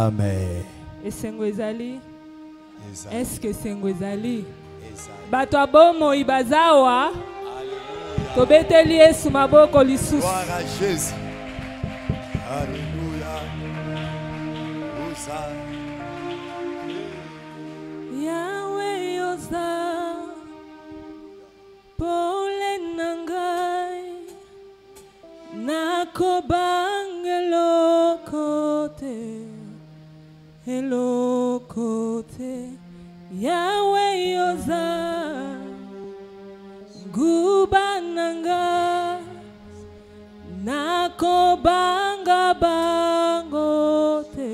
Amen. Et Sengwezali. Est-ce que Sengwezali? Bato bomo ibazawa. Tobeteli Yesu maboko lisusu. Gloire à Jésus. Alléluia. Yahweh yoza. Pole nangai. Nakobangelo kote. Hello kote. Yahweh yoza. Gubananga nakobanga bangote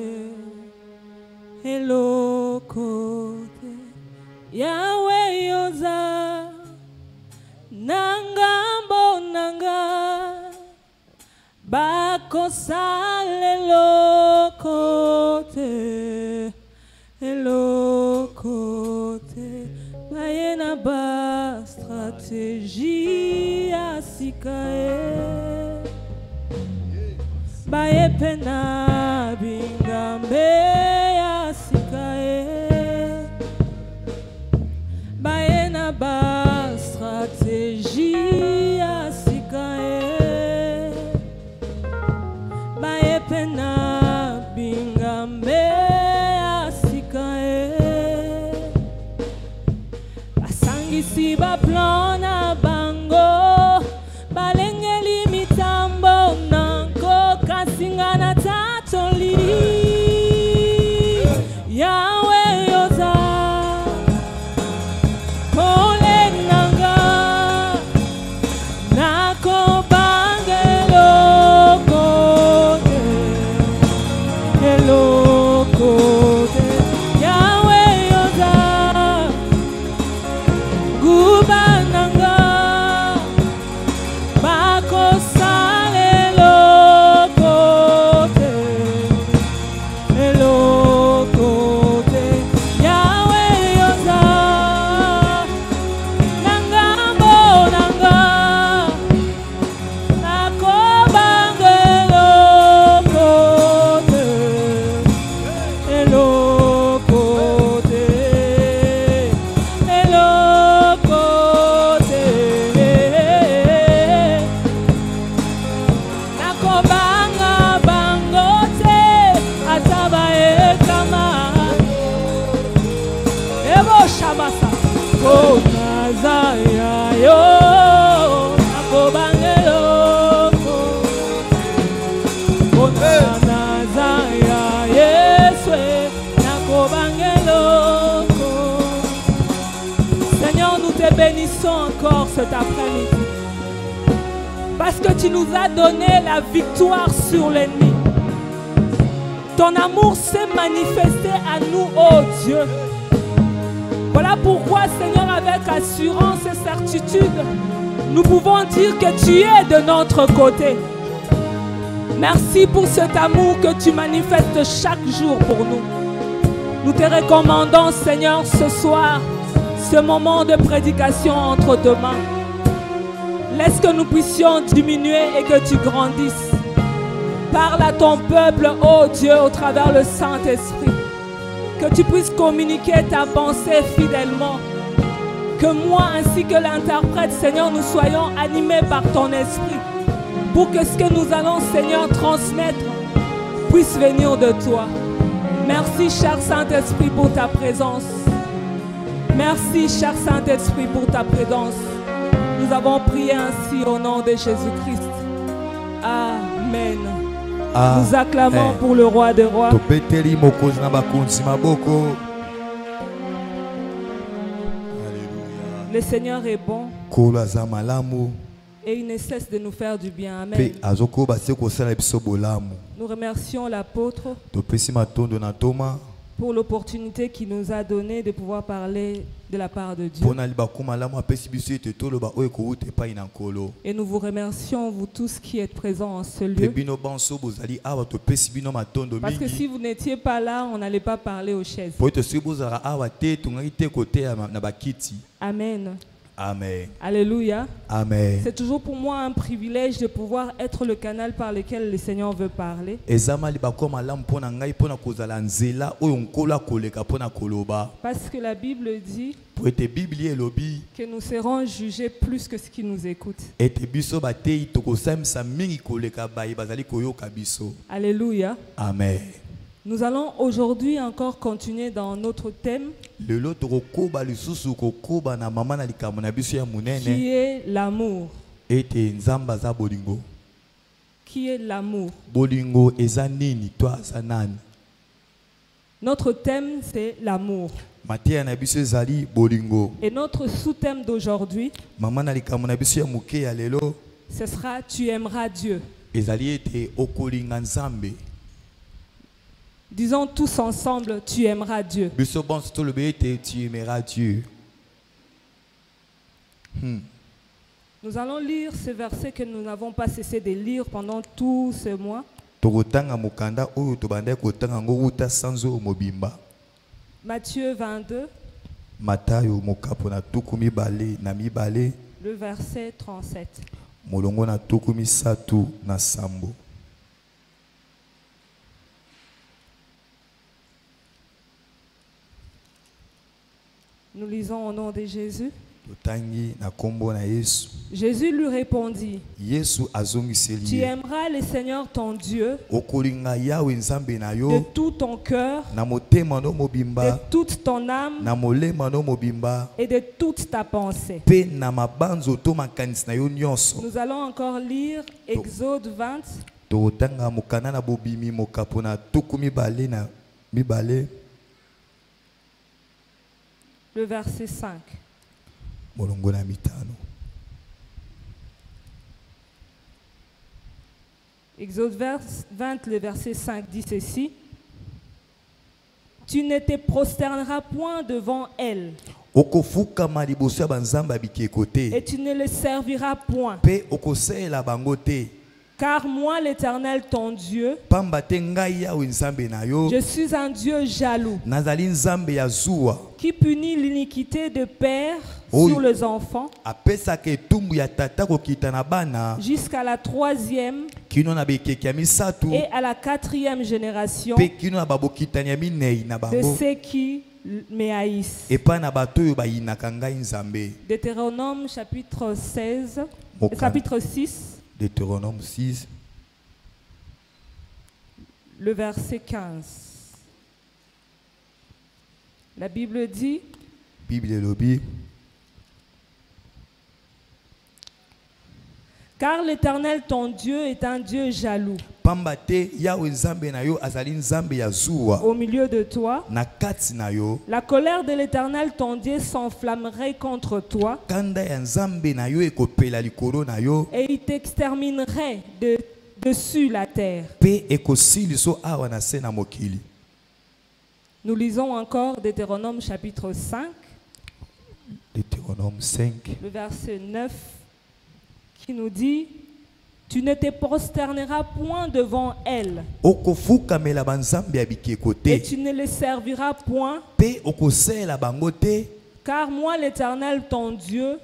hello kote Yahweh yoza nangambo nanga bakosale lokote hello kote bayena ba stratégie asikae baye pena bingambe asikae bayena ba stratégie asikae baye pena bingambe si ba plana bango balengeli mitambo nanko kasinga na tatoli Yahweh yoza pole nanga nako bangelo kote hello kote Yahweh yoza Gubananga bako sale lokote lokote Yahweh yoza nangambo nanga nako bangelo kote lokote Oh, Nazaya yo, nakobangelo ko. Oh, Nazaya Yeswe, nakobangelo ko. Seigneur, nous te bénissons encore cet après-midi. Parce que tu nous as donné la victoire sur l'ennemi. Ton amour s'est manifesté à nous, oh Dieu. Voilà pourquoi, Seigneur, avec assurance et certitude, nous pouvons dire que tu es de notre côté. Merci pour cet amour que tu manifestes chaque jour pour nous. Nous te recommandons, Seigneur, ce soir, ce moment de prédication entre tes mains. Laisse que nous puissions diminuer et que tu grandisses. Parle à ton peuple, ô Dieu, au travers le Saint-Esprit. Que tu puisses communiquer ta pensée fidèlement. Que moi ainsi que l'interprète, Seigneur, nous soyons animés par ton esprit. Pour que ce que nous allons, Seigneur, transmettre puisse venir de toi. Merci, cher Saint-Esprit, pour ta présence. Merci, cher Saint-Esprit, pour ta présence. Nous avons prié ainsi au nom de Jésus-Christ. Amen. Nous acclamons pour le roi des rois. Le Seigneur est bon et il ne cesse de nous faire du bien. Amen. Nous remercions l'apôtre pour l'opportunité qu'il nous a donnée de pouvoir parler de la part de Dieu. Et nous vous remercions, vous tous qui êtes présents en ce lieu. Parce que si vous n'étiez pas là, on n'allait pas parler aux chaises. Amen. Amen. Alléluia. Amen. C'est toujours pour moi un privilège de pouvoir être le canal par lequel le Seigneur veut parler. Parce que la Bible dit que nous serons jugés plus que ce qui nous écoute. Alléluia. Amen. Nous allons aujourd'hui encore continuer dans notre thème qui est l'amour. Qui est l'amour? Notre thème, c'est l'amour. Et notre sous-thème d'aujourd'hui, ce sera « Tu aimeras Dieu ». Disons tous ensemble, tu aimeras Dieu. Tu aimeras Dieu. Nous allons lire ce verset que nous n'avons pas cessé de lire pendant tout ce mois. Matthieu 22, le verset 37. Nous lisons au nom de Jésus. Jésus lui répondit, tu aimeras le Seigneur ton Dieu de tout ton cœur, de toute ton âme et de toute ta pensée. Nous allons encore lire Exode 20. Le verset 5. Exode 20, le verset 5 dit ceci. Tu ne te prosterneras point devant elle. Et tu ne les serviras point. Car moi, l'Éternel, ton Dieu, je suis un Dieu jaloux, qui punit l'iniquité de père sur les enfants, jusqu'à la 3e et à la 4e génération de ceux qui me haïssent. Deutéronome chapitre 6. Deutéronome 6. Le verset 15. La Bible dit, car l'Éternel ton Dieu est un Dieu jaloux au milieu de toi. La colère de l'Éternel ton Dieu s'enflammerait contre toi et il t'exterminerait dessus la terre. Nous lisons encore Deutéronome chapitre 5, Deutéronome 5, le verset 9 qui nous dit, tu ne te prosterneras point devant elle et tu ne les serviras point, car moi l'Éternel ton Dieu,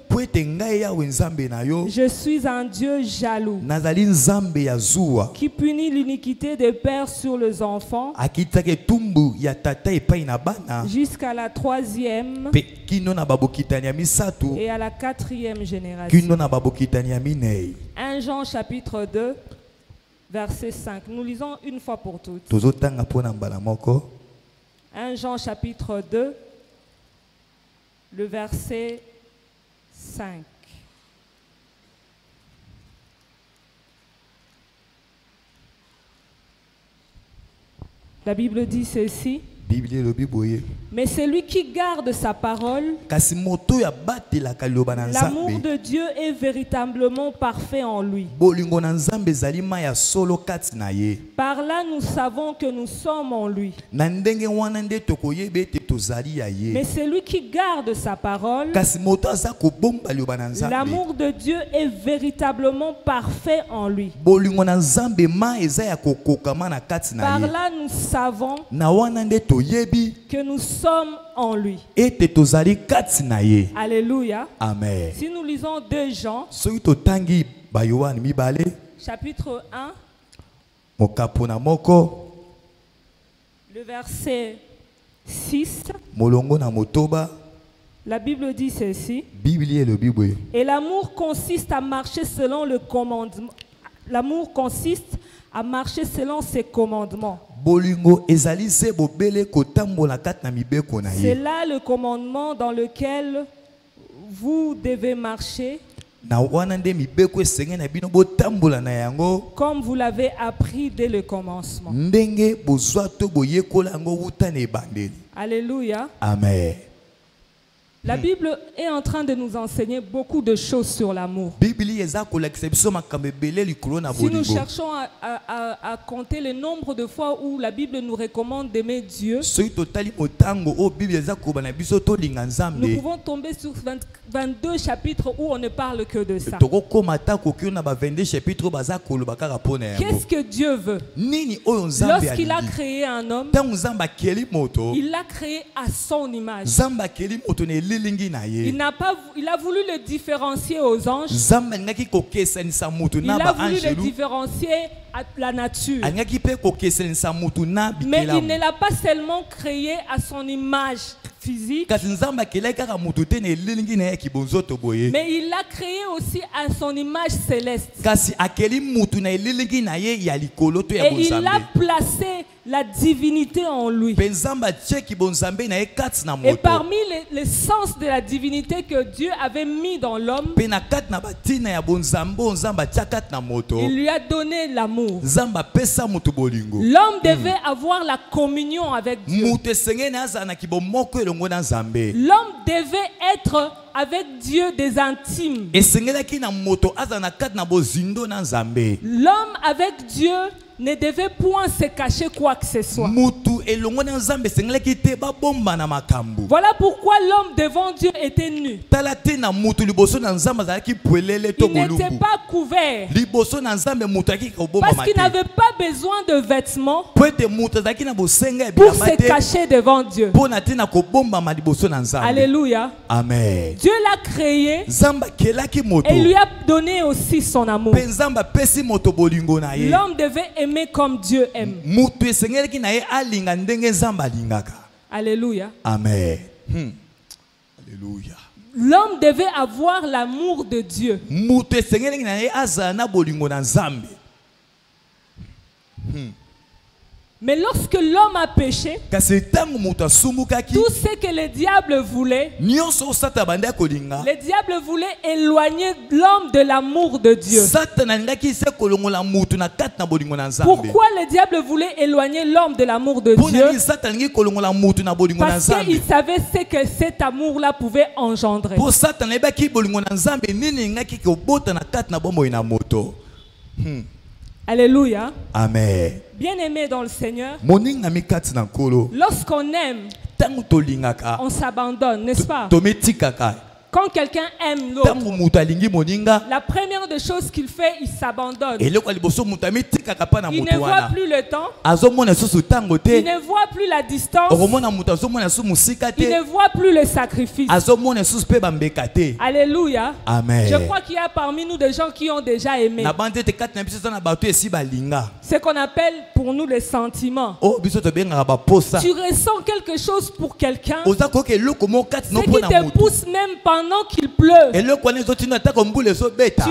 je suis un Dieu jaloux qui punit l'iniquité des pères sur les enfants jusqu'à la 3e et à la 4e génération. 1 Jean chapitre 2 verset 5. Nous lisons une fois pour toutes. 1 Jean chapitre 2 le verset 5. La Bible dit ceci. Mais celui qui garde sa parole, l'amour de Dieu est véritablement parfait en lui. Par là, nous savons que nous sommes en lui. tozali ya ye. Mais celui qui garde sa parole, Kasi moto aza kobomba liloba na Nzambe. l'amour de Dieu est véritablement parfait en lui. Bolingo na Nzambe ma eza ya kokokama na kati na Par ye. là, nous savons Na wana nde toyebi que nous sommes en lui. ete tozali kati na ye. Alléluia. Amen. Si nous lisons 2 Jean, Soki totangi ba Yohane mibale chapitre 1, mokapo na moko le verset 6, molongo na motoba la Bible dit ceci. Biblia elobi boye. Et l'amour consiste à marcher selon le commandement. L'amour consiste à marcher selon ses commandements. Bolingo ezali se bobele kotambola kati na mibeko na C'est ye. là le commandement dans lequel vous devez marcher, Na wana nde mibeko esenge na bino botambola na yango comme vous l'avez appris dès le commencement. ndenge bozwa to boyekola yango wuta na ebandeli. Alléluia. Amen. La Bible est en train de nous enseigner beaucoup de choses sur l'amour. Biblia eza kolakisa biso makambo ebele likolo na Si nous bolingo. cherchons à compter le nombre de fois où la Bible nous recommande d'aimer Dieu, Soki totali motango o Biblia eza koba na biso tolinga nous Nzambe. pouvons tomber sur 22 chapitres où on ne parle que de ça. Tokokoma ta kokio na ba 22 chapitres baza koloba kaka pona yango. Qu'est-ce que Dieu veut? Nini oyo Nzambe Lorsqu'il a alingi. créé un homme, Tango Nzambe akeli moto, il l'a créé à son image. Nzambe akeli moto na elilingi na ye. Il a voulu le différencier aux anges. Nzambe alingaki kokesanisa moto Il na a ba voulu le angelu. différencier à la nature. Alingaki pe kokesanisa moto na Mais il ne bikelamu. l'a pas seulement créé à son image physique, Kasi Nzambe akeli kaka moto te na elilingi na ye kibonzoto boye. mais il l'a créé aussi à son image céleste. Kasi akeli moto na elilingi na ye ya likolo to ya Et il a bonzambe. placé la divinité en lui. Pe Nzambe atie kibonzambe na ye kati na Et moto. parmi les sens de la divinité que Dieu avait mis dans l'homme, Pe na kati na batina ya bonzambe o Nzambe atia kati na moto. il lui a donné l'amour. Nzambe apesa moto bolingo. L'homme devait avoir la communion avec Dieu. Moto esengeni aza na kibomoko elongo na Nzambe. L'homme devait être avec Dieu des intimes. Esengelaki na moto aza na kati na bozindo na Nzambe. L'homme avec Dieu ne devait point se cacher quoi que ce soit. Mutu elongo na Nzambe esengelaki te babomba na makambo. Voilà pourquoi l'homme devant Dieu était nu. Tala te na mutu liboso na Nzambe azalaki pwelele to Il n'était bolumbu. pas couvert. Liboso na Nzambe mutu akiki kobomba Parce qu'il mate. n'avait pas besoin de vêtements Po ete mutu azalaki na bosenga pour ebilamba se te cacher devant Dieu. mpo na te na kobomba ma liboso na Nzambe. Alléluia. Amen. Dieu l'a créé Nzambe akelaki moto. et lui a donné aussi son amour. Pe Nzambe apesi moto bolingo na ye. L'homme devait aimer comme Dieu aime. Mutu esengelaki na ye alinga ndenge Nzambe alingaka. Alléluia. Amen. Alléluia. L'homme devait avoir l'amour de Dieu. Mutu esengelaki na ye azala na bolingo na Nzambe. Mais lorsque l'homme a péché, Kasi tango mutu asumbukaki, tout ce que le diable voulait, nyonso osata banda kolinga. le diable voulait éloigner l'homme de l'amour de Dieu. Satan alingaki se kolongola mutu na kati na bolingo na Nzambe. Pourquoi le diable voulait éloigner l'homme de l'amour de Pona Dieu? ni Satan alingi kolongola mutu na bolingo na Parce Nzambe. qu'il savait ce que cet amour-là pouvait engendrer. Po Satan ayebaki bolingo na Nzambe nini ngaki kobota na kati na bomoi na moto. Alléluia. Amen. Bien-aimé dans le Seigneur, Moninga mi kati na nkolo. lorsqu'on aime, Tango tolingaka. on s'abandonne, n'est-ce pas? Tometikaka. Quand quelqu'un aime l'autre, Tango mutu alingi moninga. la première des choses qu'il fait, il s'abandonne. Eloko liboso mutu amitikaka pa na Il mutu ne voit wana. plus le temps, Azomona susu tango il te. ne voit plus la distance, Okomona mutu azomona su musika il te. ne voit plus le sacrifice. Azomona susu pe bambeka te. Alléluia. Amen. Je crois qu'il y a parmi nous des gens qui ont déjà aimé. Na bande te kati na biso na bato esi balinga. Ce qu'on appelle pour nous les sentiments. Oh biso to bengaka ba posa. Tu ressens quelque chose pour quelqu'un, Oza ko ke eloko mo kati ce no qui pona te mutu. pousse même pendant qu'il pleut. Eloko wana ezotinda ta kombula ezobeta.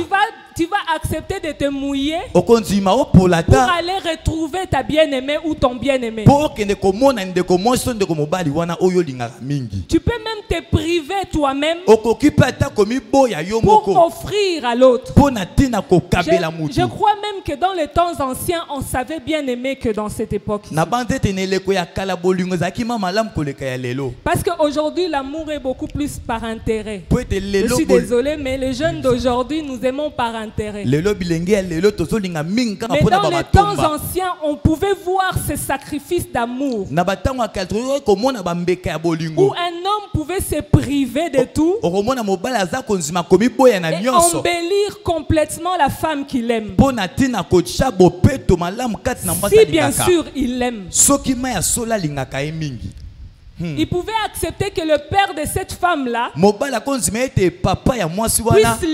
Tu vas accepter de te mouiller Okonzima opola pour ta. aller retrouver ta bien-aimée ou ton bien-aimé. Po okende komona ndeko mwasi ndeko mobali wana oyo olingaka mingi. Tu peux même te priver toi-même Okoki pe ata komiboya yo pour moko. offrir à l'autre. Po na tina kokabela mutu. Je crois même que dans les temps anciens, on savait bien aimer que dans cette époque. Na bande te neleko ya kala bolingo ezalaki ma malamu koleka ya lelo. Parce qu'aujourd'hui, l'amour est beaucoup plus par intérêt. Po ete Je lelo suis désolée, mais les jeunes d'aujourd'hui, nous aimons par intérêt. intérêt. Mais dans les temps anciens, on pouvait voir ces sacrifices d'amour. Où un homme pouvait se priver de tout et embellir complètement la femme qu'il aime. Si bien sûr il l'aime. Il pouvait accepter que le père de cette femme-là puisse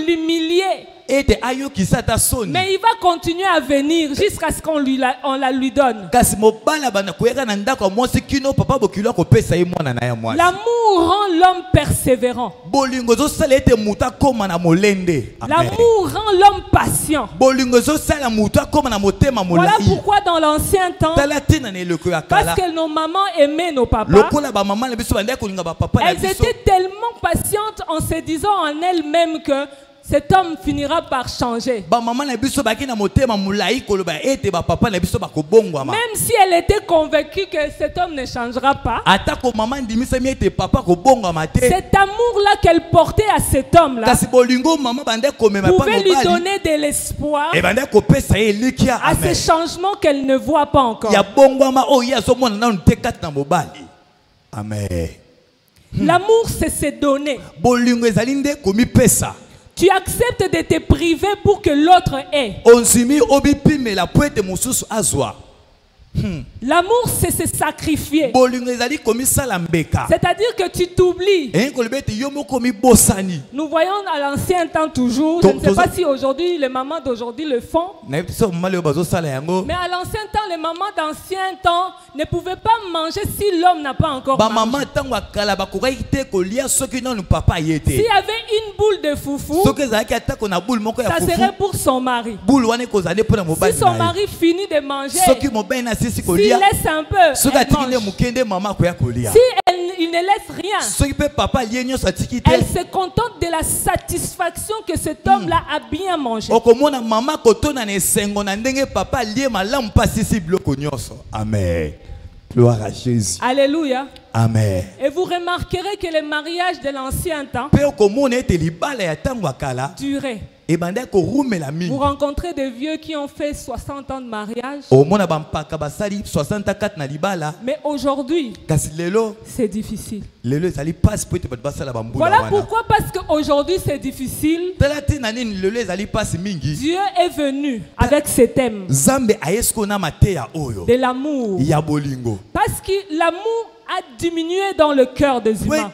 l'humilier. Mais il va continuer à venir jusqu'à ce qu'on la lui donne. L'amour rend l'homme persévérant. L'amour rend l'homme patient. Voilà pourquoi dans l'ancien temps, parce que nos mamans aimaient nos papas, elles étaient tellement patientes en se disant en elles-mêmes que cet homme finira par changer. Même si elle était convaincue que cet homme ne changera pas, cet amour-là qu'elle portait à cet homme-là pouvait lui donner de l'espoir à ce changement qu'elle ne voit pas encore. Amen. L'amour, c'est se donner. Tu acceptes de te priver pour que l'autre ait. L'amour, c'est se sacrifier. C'est-à-dire que tu t'oublies. Nous voyons à l'ancien temps toujours, je ne sais pas si aujourd'hui les mamans d'aujourd'hui le font, mais à l'ancien temps, les mamans d'ancien temps ne pouvaient pas manger si l'homme n'a pas encore mangé. S'il y avait une boule de foufou, ça serait pour son mari. Si son mari finit de manger, s'il laisse un peu, elle mange. Si il ne laisse rien, elle se contente de la satisfaction que cet homme-là a bien mangé. Amen. Gloire à Jésus. Alléluia. Amen. Et vous remarquerez que les mariages de l'ancien temps duraient. Vous rencontrez des vieux qui ont fait 60 ans de mariage. Mais aujourd'hui, c'est difficile. Voilà pourquoi, parce qu'aujourd'hui c'est difficile, Dieu est venu avec ce thème de l'amour. Parce que l'amour a diminué dans le cœur des humains.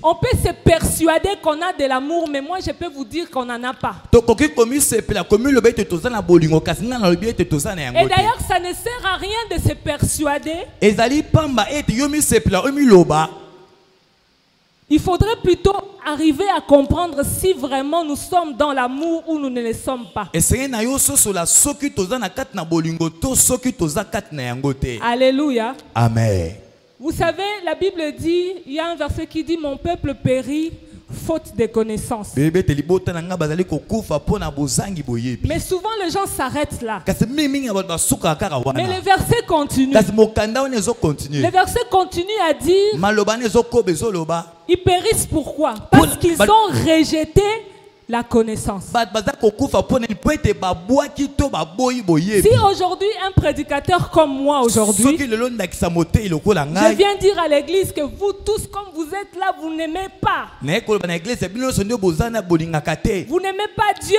On peut se persuader qu'on a de l'amour, mais moi je peux vous dire qu'on n'en a pas. Et d'ailleurs, ça ne sert à rien de se persuader. Il faudrait plutôt arriver à comprendre si vraiment nous sommes dans l'amour ou nous ne le sommes pas. Alléluia. Amen. Vous savez, la Bible dit, il y a un verset qui dit, mon peuple périt faute de connaissance. Mais souvent les gens s'arrêtent là. Mais le verset continue. Le verset continue à dire, ils périssent pourquoi? Parce qu'ils ont rejeté la connaissance. Si aujourd'hui un prédicateur comme moi aujourd'hui, je viens dire à l'église que vous tous comme vous êtes là, vous n'aimez pas. Vous n'aimez pas Dieu.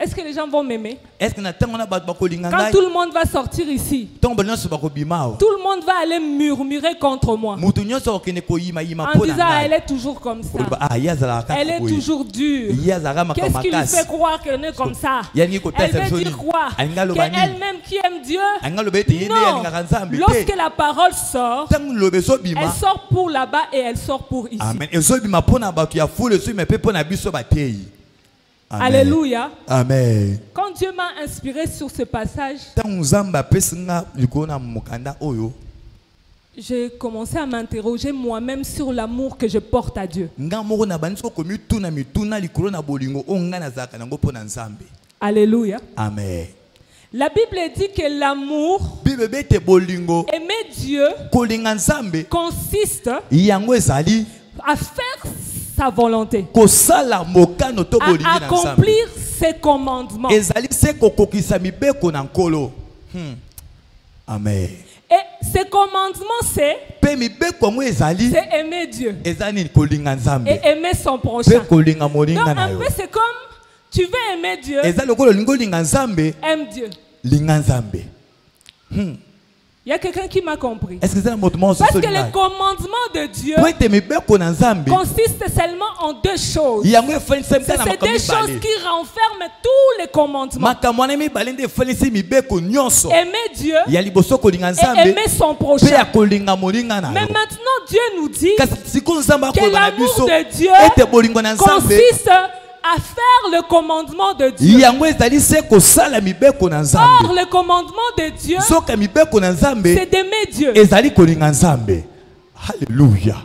Est-ce que les gens vont m'aimer? Quand tout le monde va sortir ici, tout le monde va aller murmurer contre moi en disant elle est toujours comme ça, elle est toujours dure. Qu'est-ce qui lui fait croire qu'elle est comme ça? Elle veut dire quoi? Qu'elle-même qui aime Dieu? Non. Lorsque la parole sort, elle sort pour là-bas et elle sort pour ici. Amen. Alléluia. Amen. Quand Dieu m'a inspiré sur ce passage, j'ai commencé à m'interroger moi-même sur l'amour que je porte à Dieu. Alléluia. Amen. La Bible dit que l'amour, aimer Dieu, consiste à faire sa volonté, kosala mokano to à bolingi na Nzambe. accomplir ses commandements. Ezali se kokokisa mibeko na nkolo. Amen. Et ces commandements, c'est Pe mibeko ngo ezali aimer Dieu ezani kolinga Nzambe. et aimer son Pe prochain. kolinga Donc molinga na un yo. peu c'est comme tu veux aimer Dieu, Ezali lokolo lingo linga Nzambe, aime Dieu. linga Nzambe. Il y a quelqu'un qui m'a compris. Est-ce que c'est un mouvement Parce que les commandements de Dieu pour être mibeko na Nzambe? consistent seulement en deux choses. Yango efense C'est mtana ces deux choses makamibale. qui renferment tous les commandements. Makamwana mibale nde efense mibeko nyonso. Aimer Dieu Ya liboso kolinga et Nzambe. aimer son Pe ya prochain. kolinga molinga na Mais yo. maintenant, Dieu nous dit Kasi siko Nzambe que akolinga na l'amour biso. de Dieu Ete bolingo na Nzambe. consiste à faire le commandement de Dieu. Yango ezali se kosala mibeko na Or, Nzambe. le commandement de Dieu, Soka mibeko na Nzambe c'est d'aimer Dieu. ezali kolinga Nzambe. Alléluia.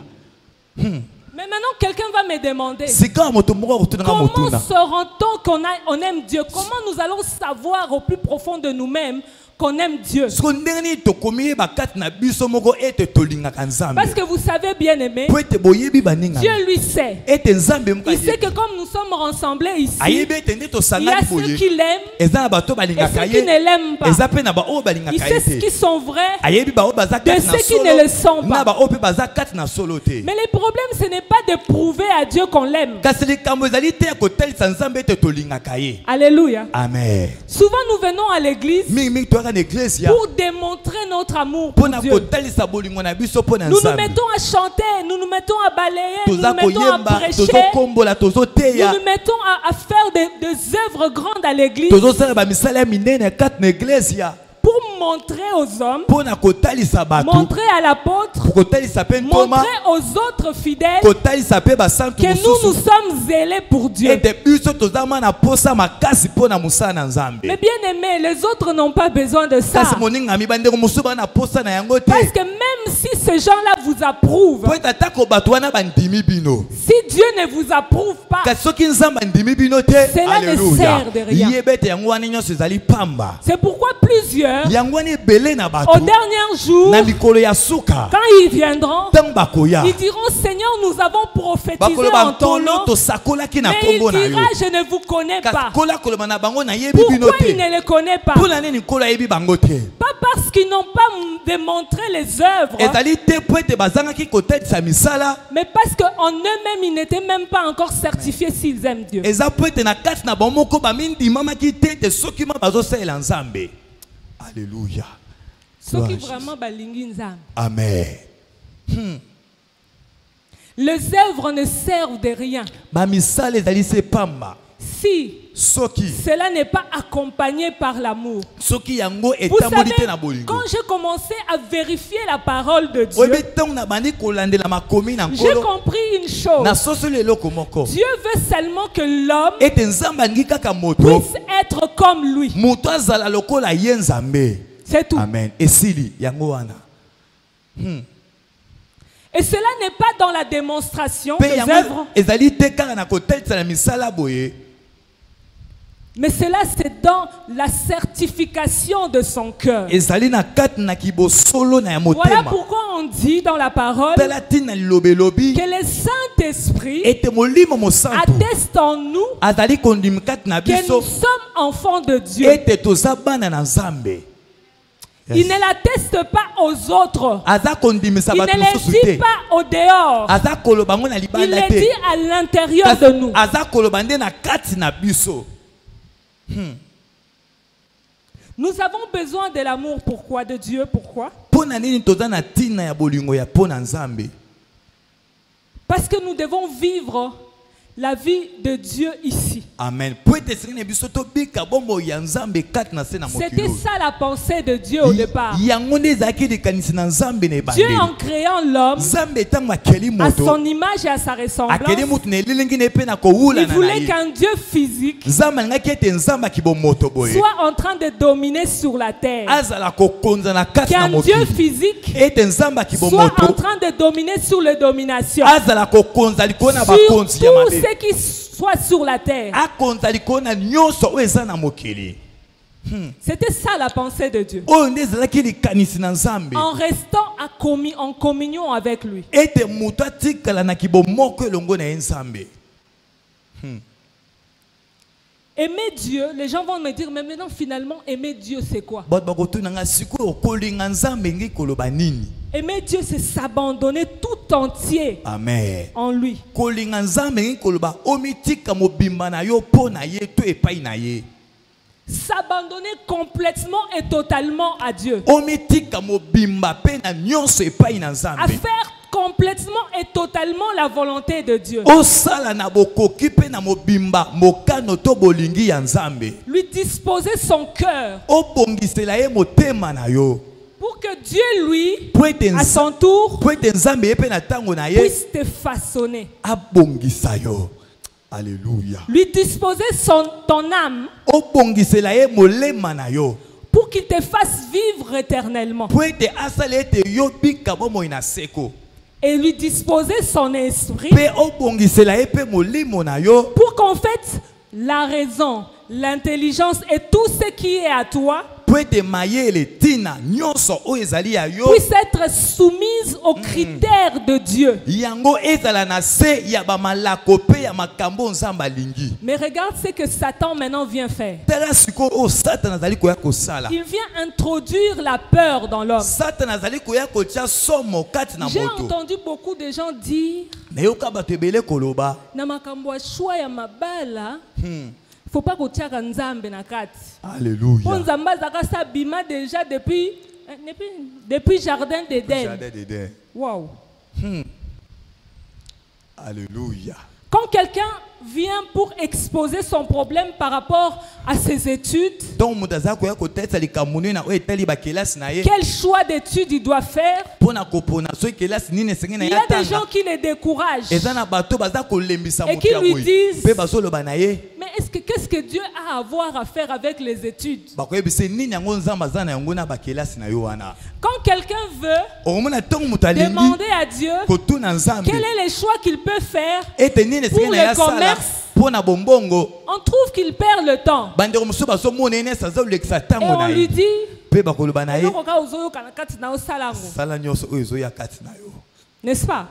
Mais maintenant, quelqu'un va me demander, Sika moto moko kotuna comment motuna. saura-t-on qu'on aime Dieu? Comment nous allons savoir au plus profond de nous-mêmes qu'on aime Dieu? Siko ndenge tokomi bakati na biso moko ete tolinga ka Nzambe. Parce que vous savez bien aimé, Po ete boyebi baninga. Dieu lui sait. Ete Nzambe Il mukaye. sait que comme nous sommes rassemblés ici, Ayebi ete nde il y a tosangani ceux boye. qui l'aiment Eza na bato et balinga ceux qui kaye. ne l'aiment pas. Eza pe na ba o balinga Il sait ce kaye. qui sont vrais. Ayebi ba o baza de kati na ceux qui solo. ne le sont pas. Na ba o pe baza kati na solo te. Mais le problème, ce n'est pas de prouver à Dieu qu'on l'aime. Kasi likambo ezali te ya kotalisa Nzambe ete tolinga kaye. Alléluia. Amen. Souvent, nous venons à l'église Mingi toyaka na église ya. pour démontrer notre amour pour Pona Dieu. kotalisa bolingo na biso pona Nous nous Nzambe. mettons à chanter, nous nous mettons à balayer, nous Toza nous mettons à koyemba, tozo prêcher, kombola, tozo nous teya. nous mettons à faire des œuvres grandes à l'église Tozo sala ba misala minene kati na église ya. pour montrer aux hommes, Pona kotalisa bato. montrer à l'apôtre, Kotalisa pe ntoma. montrer aux autres fidèles Kotalisa pe ba santu que nous mususu. sommes zélés pour Dieu. Ete biso tozama na posa makasi pona musala na Nzambe. Mais bien aimé, les autres n'ont pas besoin de ça. Kasi moninga mibandeko mususu bana posa na yango te. Parce que même si ces gens-là vous approuvent, Po ete atako bato wana bandimi bino. si Dieu ne vous approuve pas, Kasi soki Nzambe andimi bino te. Cela ne Alléluia. sert de rien. Yebete yango wana nyonso ezali pamba. c'est pourquoi plusieurs, Yango wana ebele na au bato. dernier jour, Na mikolo ya suka. quand ils viendront, Tango bakoya. ils diront, Seigneur, nous avons prophétisé Bakolo en ton bantolo nom, tosakolaki na mais il kombo na yo. dira, je ne vous connais Kasi pas. kola koloba na bango na yebi bino Pourquoi il te. ne les connaît pas? Pona nini kola yebi bango te. Pas parce qu'ils n'ont pas démontré les œuvres, Ezali te po ete bazangaki kotalisa misala. mais parce qu'en eux-mêmes, ils n'étaient même pas encore certifiés s'ils aiment Dieu. Eza po ete na kati na bango moko bamindimamaki te ete soki ma bazosalela Nzambe. Alléluia. Ceux qui Gloire à vraiment balingi nzambe. Amen. Les œuvres ne servent de rien Bamisala ezali se pamba. si Soki cela n'est pas accompagné par l'amour. soki yango Vous etamboli te savez, na bolingo. quand j'ai commencé à vérifier la parole de Dieu, Oyebi ntango na bandi kolandela makomi na j'ai nkolo. compris une chose. Na sosoli eloko moko. Dieu veut seulement que l'homme Ete Nzambe alingi kaka moto. puisse être comme lui. Moto azala lokola ye Nzambe. C'est tout. Amen. Esili yango wana. Et cela n'est pas dans la démonstration Pe des yango œuvres, ezali te kaka na kotalisa na misala boye. mais cela c'est dans la certification de son cœur. Ezali na kati na kibosolo na ya Voilà motema. pourquoi on dit dans la parole Tala tina lilobelobi. que le Saint-Esprit Ete molimo mosantu. atteste en nous Azali kondimi kati na que nous biso. sommes enfants de Dieu. Ete toza bana na Nzambe. Il ne l'atteste pas aux autres. Aza kondimisa Il ne bato le mosusu dit te. pas au dehors. Aza koloba ngo na Il libanda le dit te. à l'intérieur de nous. Aza koloba nde na kati na biso. Nous avons besoin de l'amour. Pourquoi? De Dieu. Pourquoi? Pona nini toza na tina ya bolingo ya pona Nzambe. Parce que nous devons vivre la vie de Dieu ici. Amen. Po ete sengene biso to bika bombo ya Nzambe kati na se na C'était mokilo. ça la pensée de Dieu au départ. Yango nde ezalaki likanisi na Nzambe na Dieu, ebandeli. en créant l'homme Nzambe ntango akeli à moto. son image et à sa ressemblance, Akeli moto na elilingi ne pe na kowula il na voulait ye. qu'un Dieu physique Nzambe alingaki ete Nzambe akibo moto boye. soit en train de dominer sur la terre. Azala kokonza na kati na Qu'un Dieu mokili. physique Ete Nzambe akibo soit en moto. train de dominer sur les dominations. Azala kokonza likolo na Sur bakonzi ya tout mabe. ce qui soit sur la terre. Akonza likolo na nyonso oyo eza na mokili. C'était ça la pensée de Dieu. oyo nde ezalaki likanisi na Nzambe En restant en communion avec lui. ete moto atikala na kibomoko elongo na ye Nzambe. Aimer Dieu, les gens vont me dire, mais maintenant finalement, aimer Dieu c'est quoi? bato bakotuna nga sikoyo kolinga Nzambe ngi koloba nini? Aimer Dieu c'est s'abandonner tout entier Amen. en lui. Kolinga Nzambe ngi koloba omitika mobimba na yo po na ye to epai na ye. S'abandonner complètement et totalement à Dieu. Omitika mobimba pe na nyonso epai na Nzambe. À faire complètement et totalement la volonté de Dieu. Osala na bokoki pe na mobimba mokano to bolingi ya Nzambe. Lui disposer son cœur Obongisela ye motema na yo. pour que Dieu lui, à son tour, po ete Nzambe ye pe na tango na ye puisse te façonner. abongisa yo. Alléluia. Lui disposer ton âme Obongisela ye molema na yo. pour qu'il te fasse vivre éternellement. Po ete asala ete yo bika bomoi na seko. Et lui disposer son esprit Pe obongisela ye pe molimo na yo. pour qu'en fait, la raison, l'intelligence et tout ce qui est à toi Po ete mayele tina nyonso oyo ezali ya yo puisse être soumise aux critères de Dieu. yango ezala na se ya bamalako pe ya makambo Nzambe alingi. Mais regarde ce que Satan maintenant vient faire. Tala sikoyo oyo Satan azali koya kosala. Il vient introduire la peur dans l'homme. Satan azali koya kotia somo kati na J'ai moto. entendu beaucoup de gens dire Nayoka bato ebele koloba. na makambo ya shwa ya mabala, faut pas kotiaka Nzambe na kati. Alléluia. Po Nzambe azaka sa bima déjà depuis jardin d'Éden. Jardin d'Éden. Wow. Alléluia. Quand quelqu'un vient pour exposer son problème par rapport à ses études, Donc moto azali koya kotetsa likambo nini na oyo etali bakelasi na ye. quel choix d'études il doit faire? Pona kopona soki kelasi nini esengi na Il y ye a des gens atanga. qui les découragent. Eza na bato baza kolembisa Et moto qui ya lui boye. disent- Pe bazoloba na ye. Mais qu'est-ce que Dieu a à voir à faire avec les études? Bakoyebisa nini yango Nzambe aza na yango na bakelasi na yo wana. Quand quelqu'un veut Okomona ntongo moto alingi demander à Dieu kotuna Nzambe quel est le choix qu'il peut faire, ete nini esengi pour na ye le asala commerce, mpona bombongo. on trouve qu'il perd le temps. Bandeko mosusu bazomona ene esi azolekisa Et ntango on na lui ye. dit, Mpe bakoloba na ye eloko kaka ozoyoka na kati na osala yango. sala nyonso oyo ezoya kati na yo. N'est-ce pas?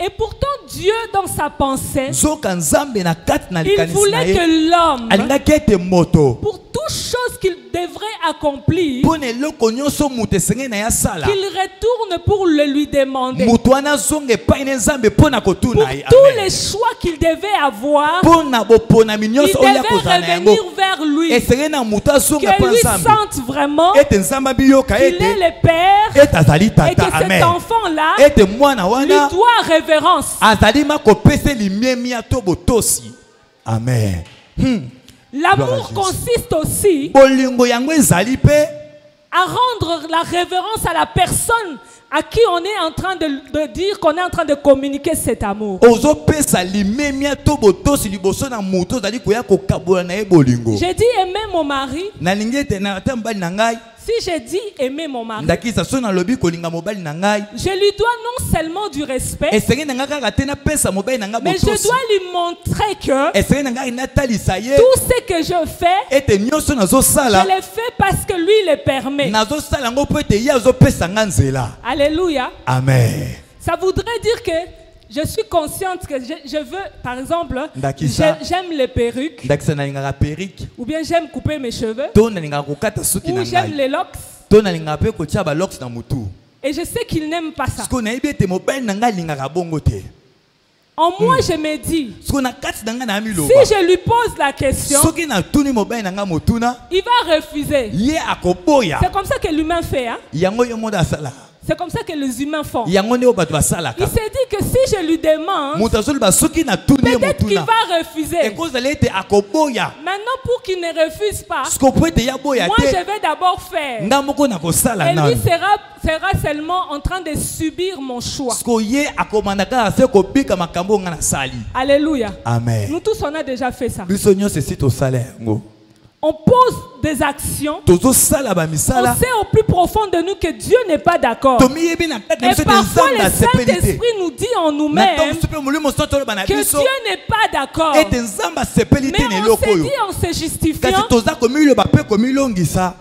Et pourtant, Dieu, dans sa pensée, Nzoka Nzambe na kati na il likanisi na voulait ye que l'homme, alingaki ete moto pour toute chose qu'il devrait accomplir, mpona eloko nyonso moto esengeli na ye asala qu'il retourne pour le lui demander. moto wana azonga epai na Nzambe mpona Pour kotuna ye. tous Amen. les choix qu'il devait avoir, Mpona boponami il nyonso oyo ya devait kozala na yango revenir vers lui. esengeli na moto azonga Que mpa lui Nzambe sente vraiment ete Nzambe abiyoka qu'il est ete le Père ete azali et que tata. cet Amen. enfant-là Ete mwana lui wana doit révérence. azali ma kopesa limiemia to botosi. Amen. Gloire à L'amour Jésus. consiste aussi Bolingo yango ezali pe à rendre la révérence à la personne à qui on est en train de dire qu'on est en train de communiquer cet amour. ozopesa limemia to botosi liboso na moto ozali koya kokabola na ye bolingo. J'ai dit aimer mon mari. Nalingi ete na ata mobali na ngai Si j'ai dit aimer mon mari, ndakisa so nalobi kolinga mobali na ngai je lui dois non seulement du respect, esengi na ngai kaka te napesa mobali na ngai mais je botosi. dois lui montrer que Esengi na ngai natalisa ye tout ce que je fais, ete nyonso nazosala je le fais parce que lui le permet. nazosala yango mpo ete ye azopesa ngai nzela. Alléluia. Amen. Ça voudrait dire que je suis consciente que je veux, par exemple, Ndakisa. j'aime les perruques, ndakisa nalingaka perike ou bien j'aime couper mes cheveux, to nalingaka kokata suki ou na j'aime ngai les locks, to nalingaka mpe kotia balox na motu. et je sais qu'il n'aime pas ça. sikoyo nayebi ete mobali na ngai alingaka bongo te. En moi, je me dis, sikoyo na kati na ngai na si miloba je lui pose la question, soki natuni mobali na ngai motuna il va refuser. ye akoboya C'est comme ça que l'humain fait, hein? yango yo mondo asala C'est comme ça que les humains font. yango nde oyo bato Il basalaka. s'est dit que si je lui demande, moto azoloba soki natuni ye peut-être qu'il motuna va refuser. ekozala ete akoboya Maintenant, pour qu'il ne refuse pas, sikoyo po ete ya boya moi te je vais d'abord faire. nga moko nakosala Et lui nanu sera seulement en train de subir mon choix. sikoyo ye akomanda kaka se kobika makambo oyo nga nasali. Alléluia. Amen. Nous tous, on a déjà fait ça. biso nyonso esi tosala yango. on pose des actions, tozo on sala ba misala sait au plus profond de nous que Dieu n'est pas d'accord. to miyebi na kati na Et biso te parfois le nzambe asepeli te Saint-Esprit nous dit en na nous-mêmes ntango sope molimo so toloba na que biso Dieu n'est pas d'accord. ete nzambe asepeli te Mais na on eloko s'est oyo dit en se justifiant kasi toza komiloba mpe komilongisa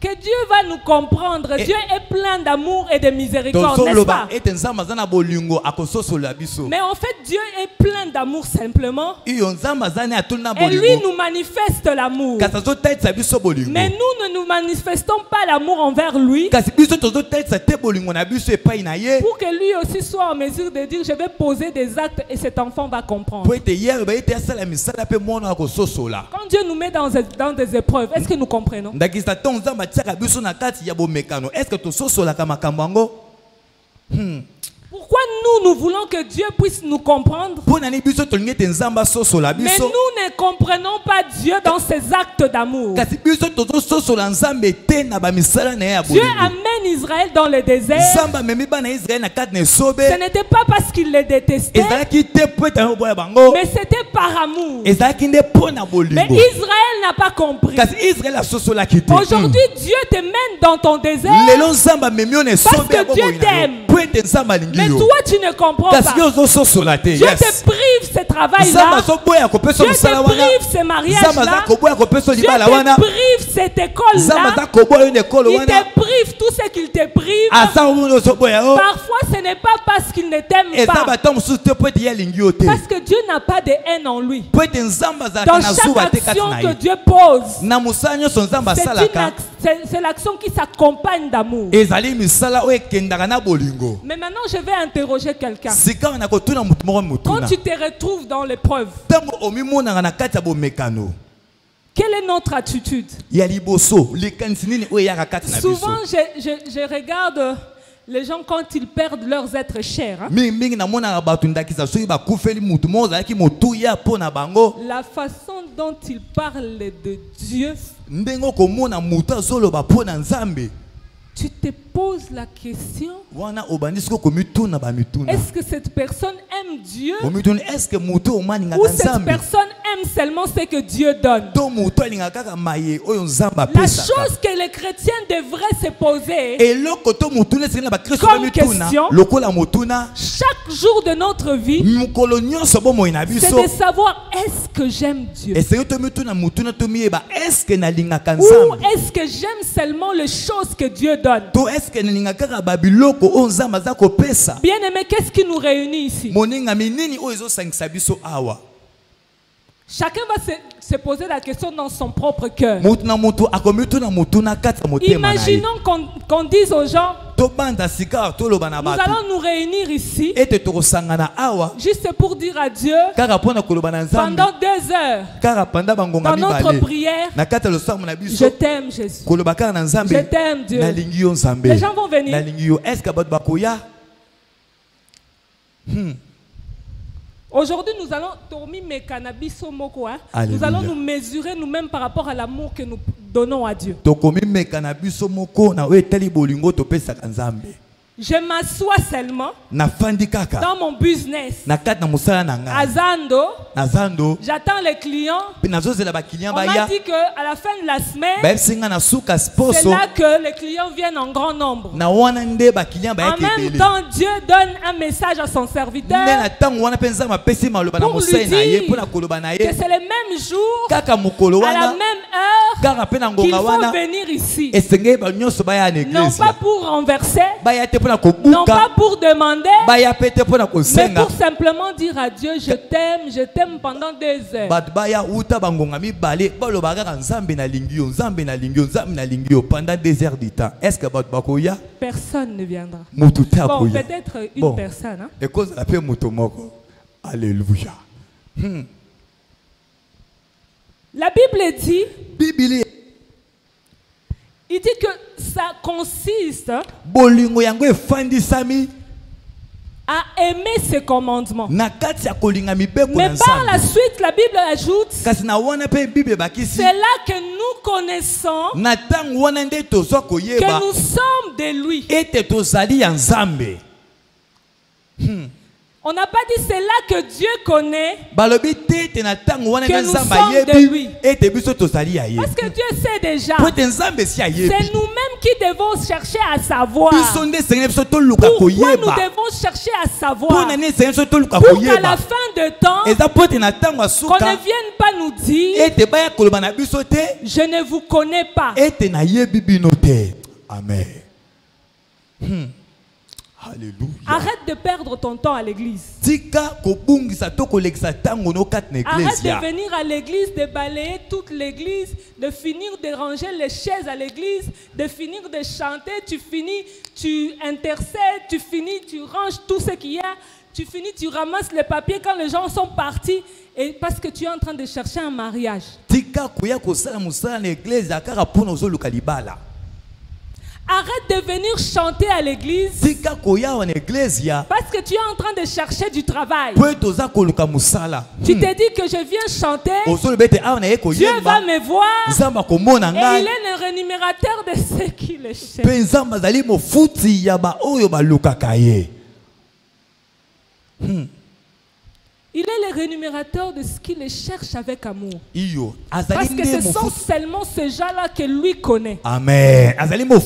que Dieu va nous comprendre. Dieu est plein d'amour et de miséricorde, n'est-ce tozoloba pas? ete nzambe aza na bolingo akososola biso Mais en fait, Dieu est plein d'amour simplement. iyo nzambe aza ne atuli na Et lui bolingo nous manifeste l'amour. kasi azotalisa biso bolingo Mais nous ne nous manifestons pas l'amour envers lui kasi biso tozotalisa te bolingo na biso epai na ye pour que lui aussi soit en mesure de dire je vais poser des actes et cet enfant va comprendre. po ete ye ayeba ete asala misala mpe mwana akososola Quand Dieu nous met dans des épreuves, est-ce que nous comprenons? ndakisa ntango nzambe atiaka biso na kati ya bomekano est-ce que tososolaka makambo yango Pourquoi nous voulons que Dieu puisse nous comprendre? mpo nani biso tolingi ete nzambe asosola Mais biso nous ne comprenons pas Dieu dans ses actes d'amour. kasi biso tozososola nzambe te na bamisala na ye ya Dieu bolingo amène Israël dans le désert. nzambe amemi bana ya israele na kati na esobe Ce n'était pas parce qu'il les détestait, ezalaki te mpo ete boya bango mais c'était par amour. ezalaki nde mpo na Mais bolingo Israël n'a pas compris. kasi israele asosolaki te Aujourd'hui, Dieu te mène dans ton désert, lelo nzambe amemi yo na esobe ya Parce que Dieu bomoi na yo t'aime. mpo ete nzambe alingi mais yo toi tu ne comprends kasi yo pas. ozososola te Dieu yes te prive ce nzambe travail-là. azoboya kopesa Dieu mosala te wana prive ce nzambe aza mariage-là. koboya kopesa Dieu libala wana te prive cette nzambe école-là. aza koboya yo na ekolo Il wana te prive tout ce qu'il te prive. aza omona ozoboya yo Parfois, ce n'est pas parce qu'il ne t'aime eza pas. bata mosusu te mpo ete ye alingi yo te Parce que Dieu n'a pas de haine en lui. mpo ete nzambe azalaka Dans na chaque zuwa te kati action na que ye Dieu pose, na mosala nyonso nzambe c'est asalaka c'est l'action qui s'accompagne d'amour. ezali misala oyo ekendaka na bolingo Mais maintenant, je vais interroger quelqu'un. sika wana kotuna motu moko Quand motuna tu te retrouves dans l'épreuve, ntango omimonaka na kati ya bomekano quelle est notre attitude? ya liboso likanisi nini oyo eyaka kati na biso Souvent, je regarde les gens quand ils perdent leurs êtres chers. Hein. mingimingi namonaka bato ndakisa soki bakufeli mutu moko ozalaki motuya mpo na bango La façon dont ils parlent de Dieu, ndenge okomona mutu azoloba mpo na nzambe tu te poses la question, wana obandi soki okomituna bamituna est-ce que cette personne aime Dieu omituna estce mutu ou omaningaka cette nzambe personne aime seulement ce que Dieu donne? to mutu alingaka kaka maye oyo nzambe La apesaka chose que les chrétiens devraient se poser eloko to motuna esengeli na bakristo Comme bamituna question. lokola motuna chaque jour de notre vie, mokolo nyonso bomoi na c'est biso de savoir est-ce que j'aime Dieu esengeli tomituna motuna tomiyeba estce nalingaka ou nzambe est-ce que j'aime seulement les choses que Dieu donne? to estce nalingaka kaka babiloko oyo nzambe aza kopesa Bien-aimé, qu'est-ce qui nous réunit ici? moningami nini oyo ezosangisa biso awa Chacun va se poser la question dans son propre cœur. motu na motu akomituna motuna kati ya motema na ye Imaginons qu'on dise aux gens, tobanda sika toloba na nous bato allons nous réunir ici ete tokosangana awa juste pour dire à Dieu kaka mpona koloba na nzambe pendant 2 heures kaka panda bangonga dans notre mibale prière, na kati ya losambo na je biso t'aime Jésus. koloba kaka na Je nzambe t'aime Dieu. nalingi yo nzambe Les gens vont venir. nalingi yo estce bato bakoya Aujourd'hui, nous allons dormir mes cannabis au moko, hein. Nous Alléluia. allons nous mesurer nous-mêmes par rapport à l'amour que nous donnons à Dieu. tokomimeka na biso moko na oyo etali bolingo topesaka nzambe Je m'assois seulement nafandi kaka dans mon business. na kati na mosala na À ngai Zando, na zando j'attends les clients. mpe nazozela bakilian On m'a baya dit qu'à la fin de la semaine, bayebisi nga na suka c'est poso là que les clients viennent en grand nombre. na wana nde bakilian En bayaki même ebele temps, Dieu donne un message à son nde serviteur na ntango wana mpe nzambe apesi maloba na pour lui mosali na ye dire mpo na koloba na que ye c'est le même jour, kaka mokolo à la wana même heure, kaka mpe na qu'il ngonga faut wana venir ici. esengeli nyonso baya na Non eglise pas pour renverser, baya te mpo na non pas kobuka pour demander, baya mpe te mpo na mais kosenga pour simplement dire à Dieu, je t'aime pendant 2 heures. bato baya uta bangonga mibale baloba kaka nzambe nalingi yo nzambe nalingi yo nzambe nalingi yo pendant 2 heures du temps est ce que bato bakoya Personne ne viendra. motu te Bon, akoya peut-être une Bon. personne. Hein? ekozala mpe moto moko alleluya La Bible dit, bibili il dit que ça consiste bolingo yango efandisami à aimer ses commandements. na kati ya kolinga mibeko na Mais par la nzambe suite, la Bible ajoute, kasi na wana mpe bible ebakisi c'est là que nous connaissons na ntango wana nde tozwa que koyeba nous sommes de lui. ete tozali ya nzambe On On n'a pas dit c'est là que Dieu connaît que nous sommes de lui. Parce que Dieu sait déjà. C'est nous-mêmes qui devons chercher à savoir. Pourquoi nous devons chercher à savoir? Pour qu'à la fin de temps, qu'on ne vienne pas nous dire je ne vous connais pas. Amen. Alléluia. Arrête de perdre ton temps à l'église. Arrête de venir à l'église, de balayer toute l'église, de finir de ranger les chaises à l'église, de finir de chanter, tu finis, tu intercèdes, tu finis, tu ranges tout ce qu'il y a, tu finis, tu ramasses les papiers quand les gens sont partis, et parce que tu es en train de chercher un mariage. Arrête de venir chanter à l'église parce que tu es en train de chercher du travail. Tu te dis que je viens chanter, Dieu va me voir et il est le rémunérateur de ceux qui le cherchent. Il est le rémunérateur de ce qui le cherche avec amour. Parce que ce sont seulement ces gens-là que lui connaît. Amen. Vous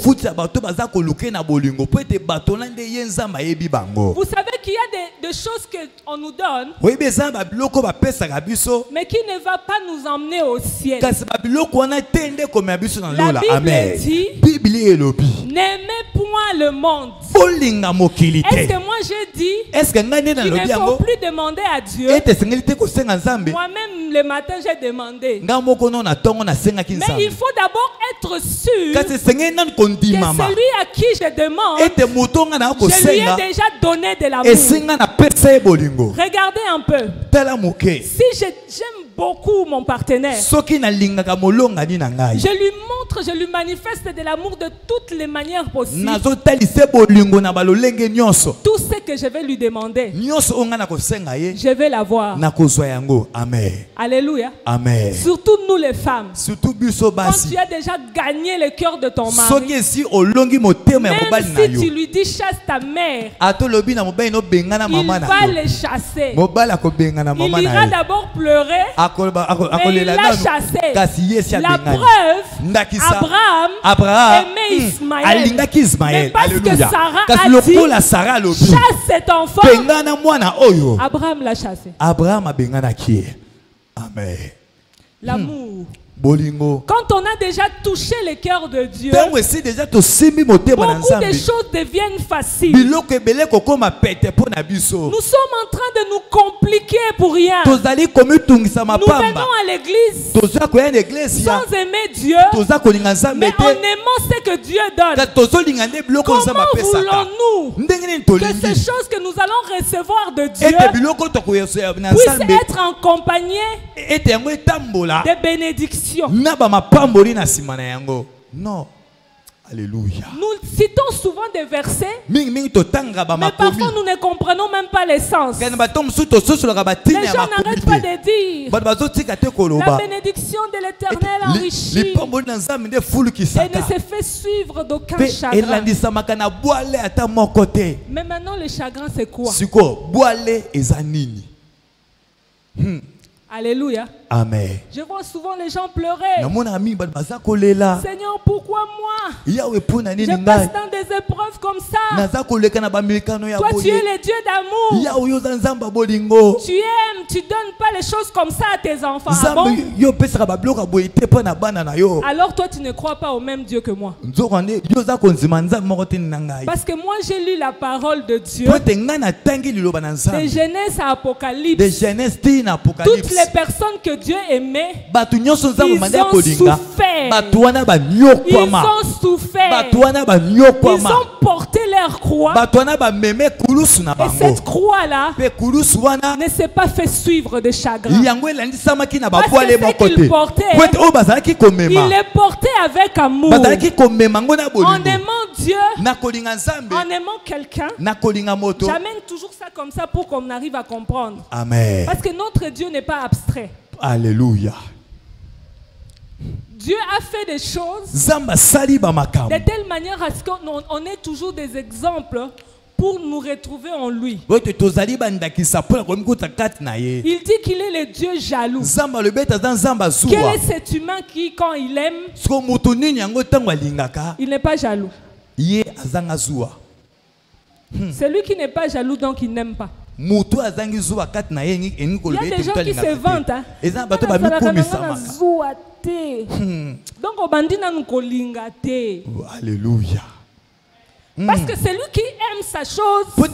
savez qu'il y a des choses qu'on nous donne, mais qui ne va pas nous emmener au ciel. La Bible dit, n'aimez point le monde. Est-ce que moi j'ai dit qu'il ne faut plus demander à Dieu? Moi-même le matin j'ai demandé. Mais il faut d'abord être sûr que celui à qui je demande, je lui ai déjà donné de l'amour. Regardez un peu. Si j'aime beaucoup mon partenaire, je lui montre, je lui manifeste de l'amour de toutes les manières possibles. Tout ce que je vais lui demander, je vais l'avoir. Amen. Alléluia. Amen. Surtout nous les femmes. Quand tu as déjà gagné le cœur de ton mari, même si tu lui dis chasse ta mère, il va le chasser. Il ira d'abord pleurer, mais il l'a chassé. La preuve, Abraham aimait Ismaël. Mais parce que Sarah a dit chasse cet enfant, Abraham l'a chassé. Amen. L'amour. Quand on a déjà touché le cœur de Dieu, beaucoup de choses deviennent faciles. Nous sommes en train de nous compliquer pour rien. Nous venons à l'église sans aimer Dieu, mais en aimant ce que Dieu donne. Comment voulons-nous que ces choses que nous allons recevoir de Dieu puissent être accompagnées de bénédictions? Non. Alléluia. Nous citons souvent des versets, mais parfois nous ne comprenons même pas les sens. Les gens n'arrêtent pas de dire la bénédiction de l'Éternel enrichit et ne se fait suivre d'aucun chagrin. Mais maintenant le chagrin c'est quoi? Alléluia. Amen. Je vois souvent les gens pleurer. Seigneur, pourquoi moi? Je passe dans des épreuves comme ça. Toi, tu es le Dieu d'amour. Tu aimes, tu donnes pas les choses comme ça à tes enfants. Ah bon? Alors toi, tu ne crois pas au même Dieu que moi. Parce que moi, j'ai lu la parole de Dieu. De Genèse à Apocalypse. Toutes les personnes que Dieu aimait, ils ont souffert. Ils ont souffert. Ils ont porté leur croix. Et cette croix-là ne s'est pas fait suivre de chagrin. Parce que ce qu'il portait, il les portait avec amour. En aimant Dieu, en aimant quelqu'un. J'amène toujours ça comme ça pour qu'on arrive à comprendre. Amen. Parce que notre Dieu n'est pas abstrait. Alléluia. Dieu a fait des choses de telle manière à ce qu'on ait toujours des exemples pour nous retrouver en lui. Il dit qu'il est le Dieu jaloux. Quel est cet humain qui, quand il aime, il n'est pas jaloux? Celui qui n'est pas jaloux, donc il n'aime pas. Il y a des gens qui se vantent. Hein? Donc, alléluia. Parce que celui qui aime sa chose, celui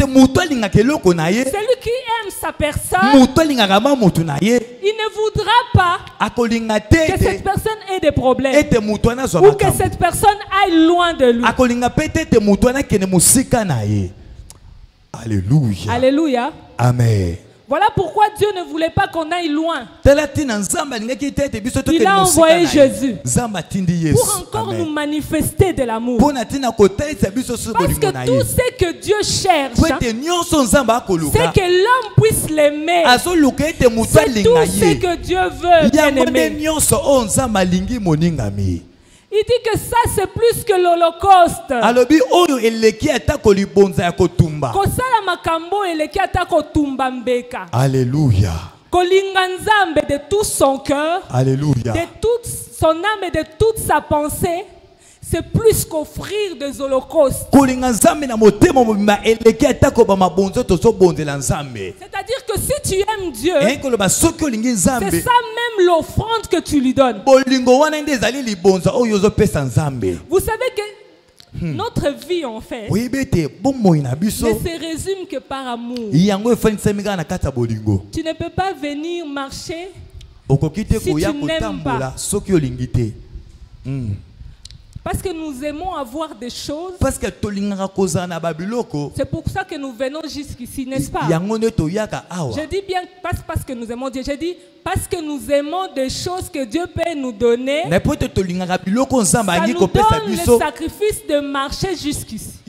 qui aime sa personne, il ne voudra pas que cette personne ait des problèmes ou que cette personne aille loin de lui. Alléluia. Alléluia. Amen. Voilà pourquoi Dieu ne voulait pas qu'on aille loin. Il a envoyé Jésus pour encore nous manifester de l'amour. Parce que tout ce que Dieu cherche, c'est que l'homme puisse l'aimer. C'est tout ce que Dieu veut, bien-aimé. Il dit que ça c'est plus que l'Holocauste. Alléluia. De tout son cœur, alléluia, de toute son âme et de toute sa pensée, c'est plus qu'offrir des holocaustes. C'est-à-dire que si tu aimes Dieu, c'est ça même l'offrande que tu lui donnes. Vous savez que notre vie en fait ne se résume que par amour. Tu ne peux pas venir marcher si tu n'aimes pas. Parce que nous aimons avoir des choses. C'est pour ça que nous venons jusqu'ici, n'est-ce pas? Je dis bien parce que nous aimons Dieu. Je dis parce que nous aimons des choses que Dieu peut nous donner. Ça nous donne le sacrifice de marcher jusqu'ici.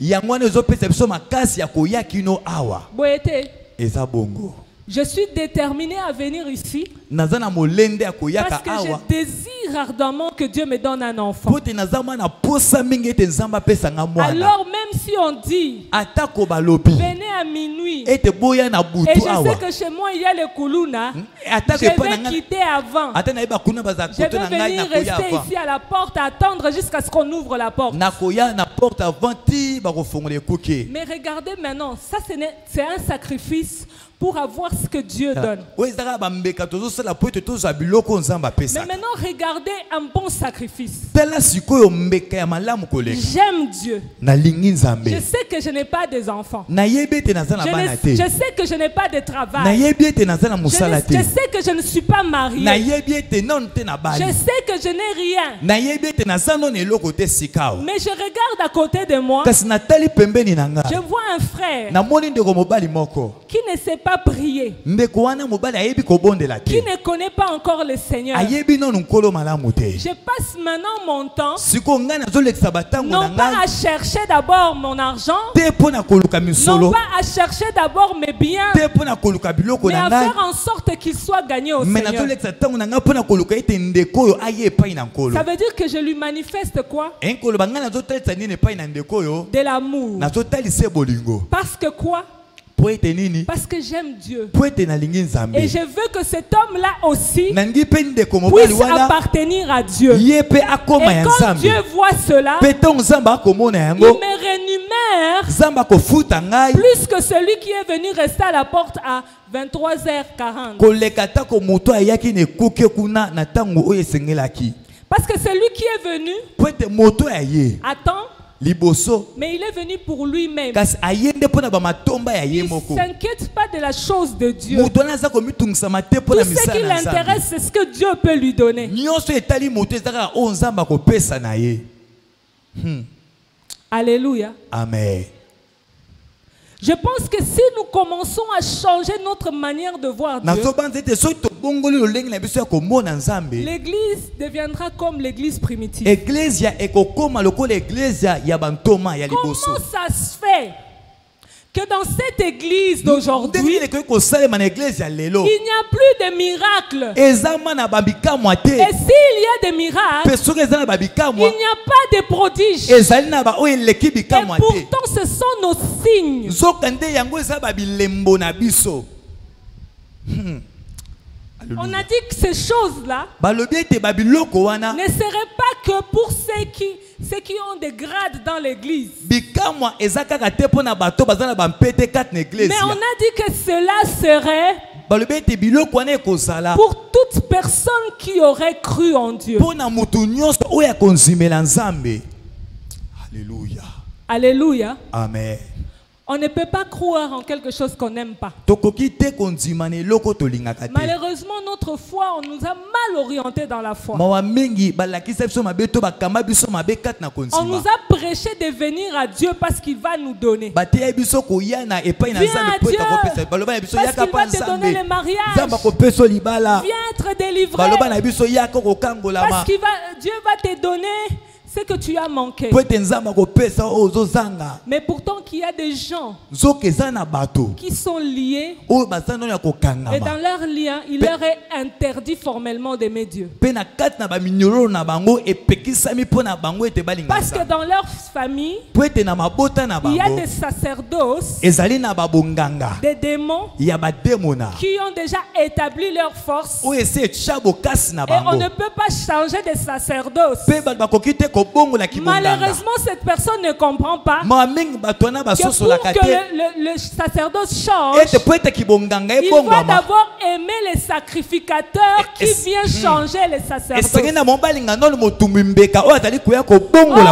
Je suis déterminé à venir ici parce que je désire ardemment que Dieu me donne un enfant. Alors même si on dit venez à minuit et je sais que chez moi il y a le Kuluna, je vais quitter avant. Je vais venir rester ici à la porte à attendre jusqu'à ce qu'on ouvre la porte. Mais regardez maintenant, ça c'est un sacrifice pour avoir ce que Dieu donne. Mais maintenant, regardez un bon sacrifice. J'aime Dieu. Je sais que je n'ai pas des enfants. Je sais que je n'ai pas de travail. Je sais que je ne suis pas marié. Je sais que je n'ai rien. Mais je regarde à côté de moi. Je vois un frère qui ne sait pas prier, qui ne connaît pas encore le Seigneur. Je passe maintenant mon temps non pas à chercher d'abord mon argent, non pas à chercher d'abord mes biens, mais à faire en sorte qu'il soit gagné au Seigneur. Ça veut dire que je lui manifeste quoi? De l'amour. Parce que quoi? Parce que j'aime Dieu. Et je veux que cet homme-là aussi puisse appartenir à Dieu. Et quand Dieu voit cela, il me rémunère plus que celui qui est venu rester à la porte à 23h40. Parce que celui qui est venu attend. Mais il est venu pour lui-même. Il ne s'inquiète pas de la chose de Dieu. Tout ce qui l'intéresse, c'est ce que Dieu peut lui donner. Alléluia. Amen. Je pense que si nous commençons à changer notre manière de voir Dieu, l'église deviendra comme l'église primitive. Comment ça se fait que dans cette église d'aujourd'hui, il n'y a plus de miracles. Et s'il y a des miracles, il n'y a pas de prodiges. Et pourtant, ce sont nos signes. On a dit que ces choses-là ne seraient pas que pour ceux qui ont des grades dans l'église. Mais on a dit que cela serait pour toute personne qui aurait cru en Dieu. Alléluia. Alléluia. Amen. On ne peut pas croire en quelque chose qu'on n'aime pas. Malheureusement, notre foi, on nous a mal orientés dans la foi. On nous a prêché de venir à Dieu parce qu'il va nous donner. Viens à Dieu parce qu'il va te donner le mariage. Viens être délivré parce que Dieu va te donner ce que tu as manqué. Mais pourtant qu'il y a des gens qui sont liés et dans leur lien, il leur est interdit formellement d'aimer Dieu. Parce que dans leur famille, il y a des sacerdoces, des démons qui ont déjà établi leur force et on ne peut pas changer de sacerdoce. Malheureusement, cette personne ne comprend pas que pour que le sacerdoce change, il doit d'abord aimer les sacrificateurs qui viennent changer les sacerdoces. Or,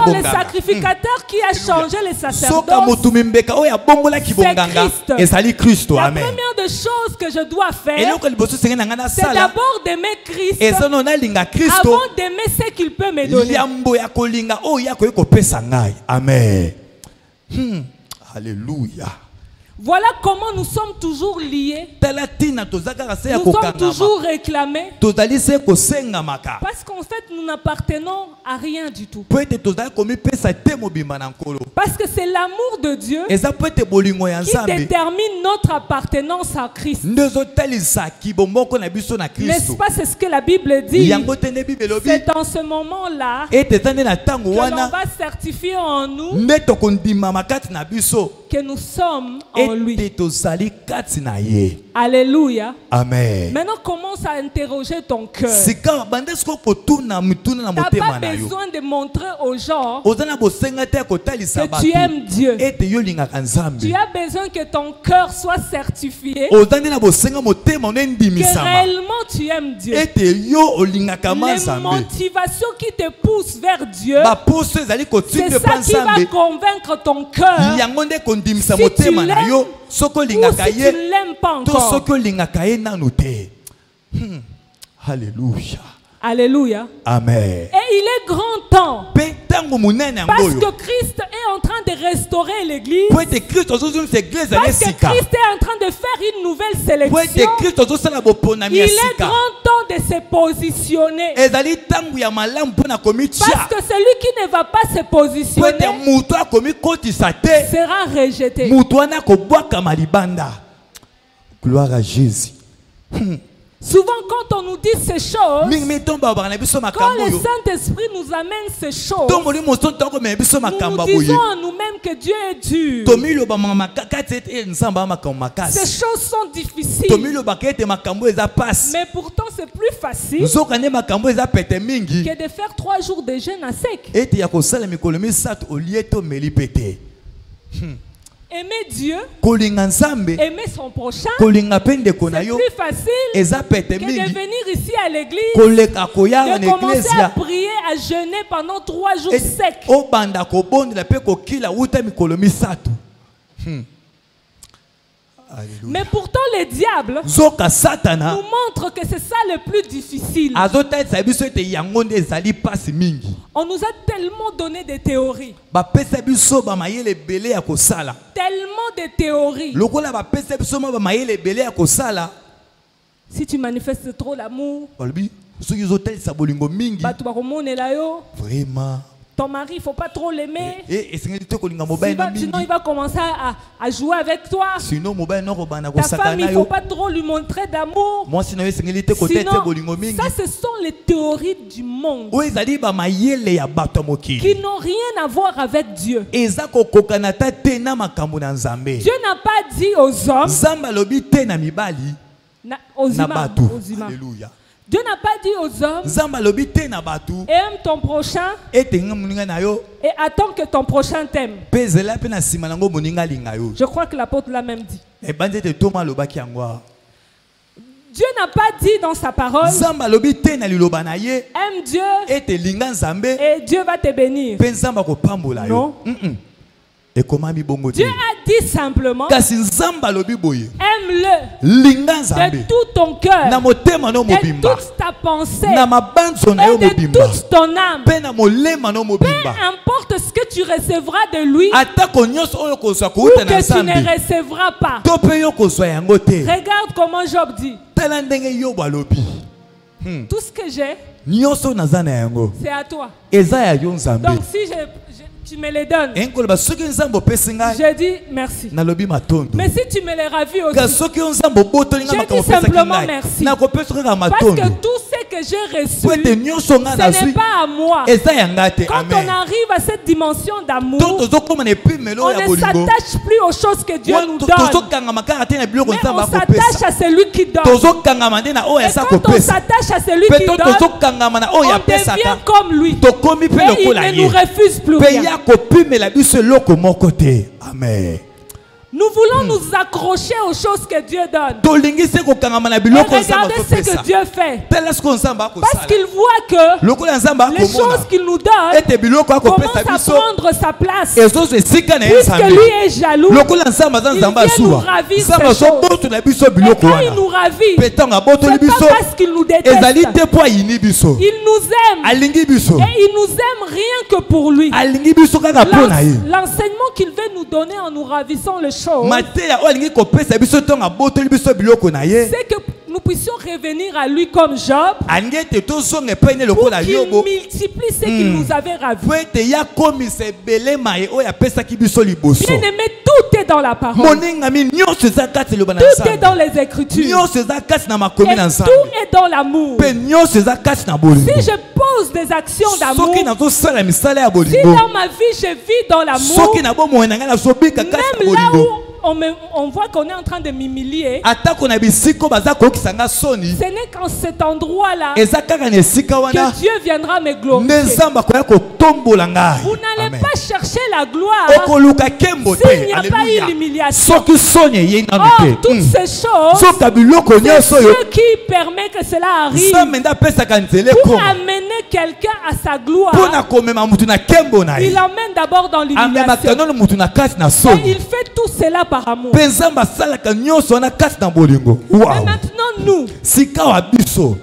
le sacrificateur qui a changé les sacerdoces, c'est Christ. La première des choses que je dois faire, c'est d'abord d'aimer Christ avant d'aimer ce qu'il peut me donner. Amen. Alléluia. Voilà comment nous sommes toujours liés. Nous sommes toujours réclamés. Parce qu'en fait, nous n'appartenons à rien du tout. Parce que c'est l'amour de Dieu qui détermine notre appartenance à Christ. N'est-ce pas, c'est ce que la Bible dit? C'est en ce moment-là que l'on va certifier en nous que nous sommes en lui. Alléluia. Amen. Maintenant, commence à interroger ton cœur. Tu n'as pas besoin de montrer aux gens que tu aimes Dieu. Tu as besoin que ton cœur soit certifié que réellement tu aimes Dieu. Les motivations qui te poussent vers Dieu, c'est ça qui va convaincre ton cœur si tu l'aimes ou si tu ne l'aimes pas encore. Alléluia. Alléluia. Amen. Et il est grand temps. Parce que Christ est en train de restaurer l'église. Parce que Christ est en train de faire une nouvelle sélection. Il est grand temps de se positionner. Parce que celui qui ne va pas se positionner sera rejeté. Gloire à Jésus. Souvent, quand on nous dit ces choses, quand le Saint-Esprit nous amène ces choses, nous nous disons à nous-mêmes que Dieu est dur. Ces choses sont difficiles. Mais pourtant, c'est plus facile que de faire 3 jours de jeûne à sec. Aimer Dieu, aimer son prochain, c'est plus facile que de venir ici à l'église, de commencer à prier, à jeûner pendant 3 jours secs. Mais pourtant les diables nous montrent que c'est ça le plus difficile. On nous a tellement donné des théories. Tellement de théories. Si tu manifestes trop l'amour, vraiment ton mari, il ne faut pas trop l'aimer. Sinon, Sinon, il va commencer à jouer avec toi. Ta femme, il ne faut pas trop lui montrer d'amour. Sinon, ça, ce sont les théories du monde qui n'ont rien à voir avec Dieu. Dieu n'a pas dit aux hommes, aux humains. Dieu n'a pas dit aux hommes, aime ton prochain et attends que ton prochain t'aime. Je crois que l'apôtre l'a même dit. Dieu n'a pas dit dans sa parole, aime Dieu et Dieu va te bénir. Non. Dieu a dit simplement, aime-le de tout ton cœur, de toute ta pensée et de toute ton âme. Peu importe ce que tu recevras de lui ou que tu ne recevras pas. Regarde comment Job dit. Tout ce que j'ai, c'est à toi. Donc si tu me les donnes, je dis merci. Mais si tu me les ravis aussi, je dis simplement merci. Parce que tout ce que j'ai reçu, ce n'est pas à moi. Quand on arrive à cette dimension d'amour, on ne s'attache plus aux choses que Dieu nous donne, mais on s'attache à celui qui donne. Et quand on s'attache à celui qui donne, on devient comme lui. Et il ne nous refuse plus rien. Amen. Nous voulons nous accrocher aux choses que Dieu donne. Et regardez ce que Dieu fait. Parce qu'il voit que les choses qu'il nous donne commencent à prendre sa place. Puisque lui est jaloux, il vient nous ravir ces choses. Et quand il nous ravit, ce n'est pas parce qu'il nous déteste. Il nous aime. Et il nous aime rien que pour lui. L'enseignement qu'il veut nous donner en nous ravissant les choses, c'est que nous puissions revenir à lui comme Job pour qu'il multiplie ce qu'il nous avait ravi. Bien aimé, tout est dans la parole. Tout est dans les Écritures. Et tout est dans l'amour. Si je pose des actions d'amour, si dans ma vie je vis dans l'amour, même là où on voit qu'on est en train de m'humilier, ce n'est qu'en cet endroit-là que Dieu viendra me glorifier. Vous n'allez pas chercher la gloire s'il n'y a pas eu l'humiliation. Or, toutes ces choses, c'est Dieu qui permet que cela arrive pour amener quelqu'un à sa gloire. Il l'emmène d'abord dans l'humiliation. Et il fait tout cela par amour. Mais maintenant, nous,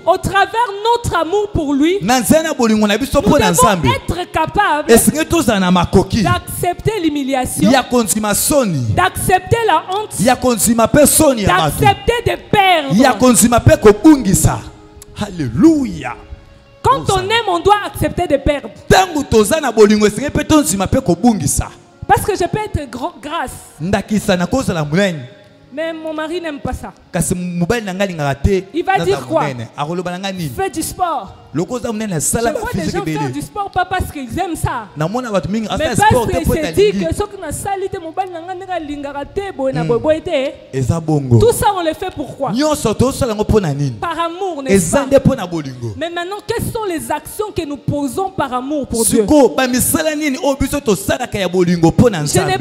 au travers notre amour pour lui, nous devons être capables d'accepter l'humiliation, d'accepter la honte, d'accepter de perdre. Alléluia. Quand on aime, on doit accepter de perdre. Parce que je peux être grâce. Mais mon mari n'aime pas ça. Il va dire quoi? Fais du sport. Je vois des gens faire du sport pas parce qu'ils aiment ça, mais parce qu'ils se disent que ce qu'on a sali te mobile tout ça on le fait pourquoi? Par amour, n'est-ce pas? Mais maintenant, quelles sont les actions que nous posons par amour pour Dieu? Je ne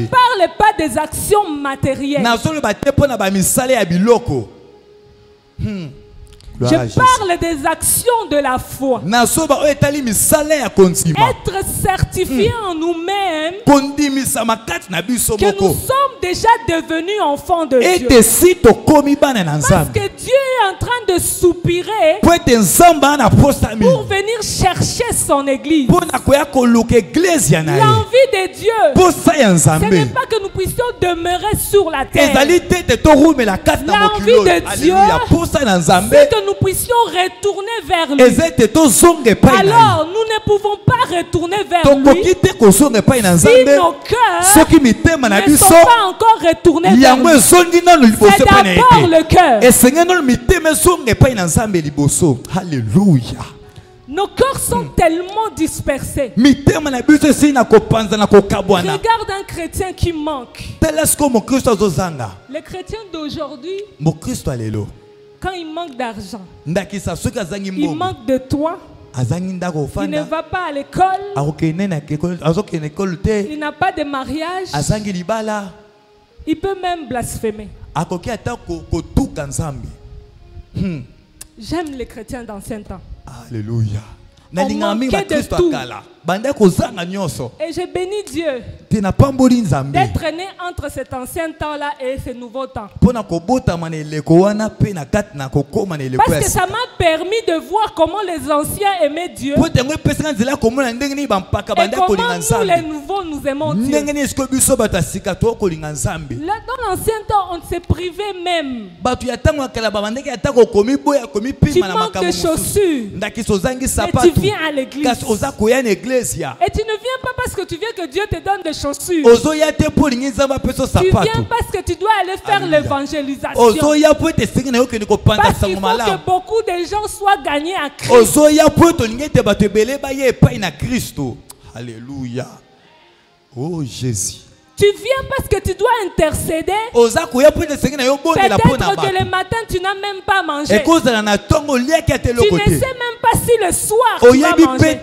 parle pas des actions matérielles. Je parle des actions de la foi. Être certifié en nous-mêmes que nous sommes déjà devenus enfants de Dieu. Parce que Dieu est en train de soupirer pour venir chercher son église. L'envie L'envie de Dieu, ce n'est pas que nous puissions demeurer sur la terre. L'envie de Dieu, c'est que nous puissions retourner vers lui. Alors, nous ne pouvons pas retourner vers lui si nos cœurs ne sont pas encore retournés vers lui. C'est d'abord le cœur. Alléluia. Nos cœurs sont tellement dispersés. Regarde un chrétien qui manque. Les chrétiens d'aujourd'hui, quand il manque d'argent, il manque de toi, il ne va pas à l'école, il n'a pas de mariage, il peut même blasphémer. J'aime les chrétiens d'ancien temps. Alléluia. On manquait de tout. Et je bénis Dieu d'être né entre cet ancien temps-là et ce nouveau temps. Parce que ça m'a permis de voir comment les anciens aimaient Dieu et comment nous les nouveaux nous aimons Dieu. Là, dans l'ancien temps, on se privait même. Tu manques de chaussures, mais tu viens à l'église. Et tu ne viens pas parce que tu veux que Dieu te donne des chaussures. Tu viens parce que tu dois aller faire l'évangélisation. Parce qu'il faut que beaucoup de gens soient gagnés à Christ. Alléluia. Oh Jésus. Tu viens parce que tu dois intercéder. Peut-être que le matin tu n'as même pas mangé. Tu ne sais même pas si le soir tu vas manger. Mais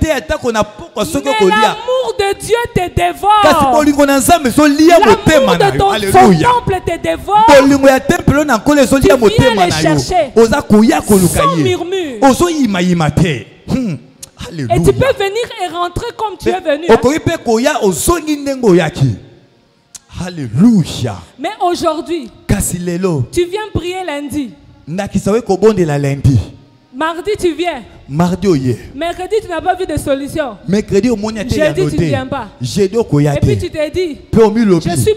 l'amour de Dieu te dévore. L'amour de ton temple te dévore. Tu viens les chercher sans murmure. Et tu peux venir et rentrer comme tu es venu. Alléluia. Mais aujourd'hui, tu viens prier lundi. Mardi, tu viens. Mercredi, tu n'as pas vu de solution. Jeudi, tu ne viens pas. Et puis tu t'es dit, je suis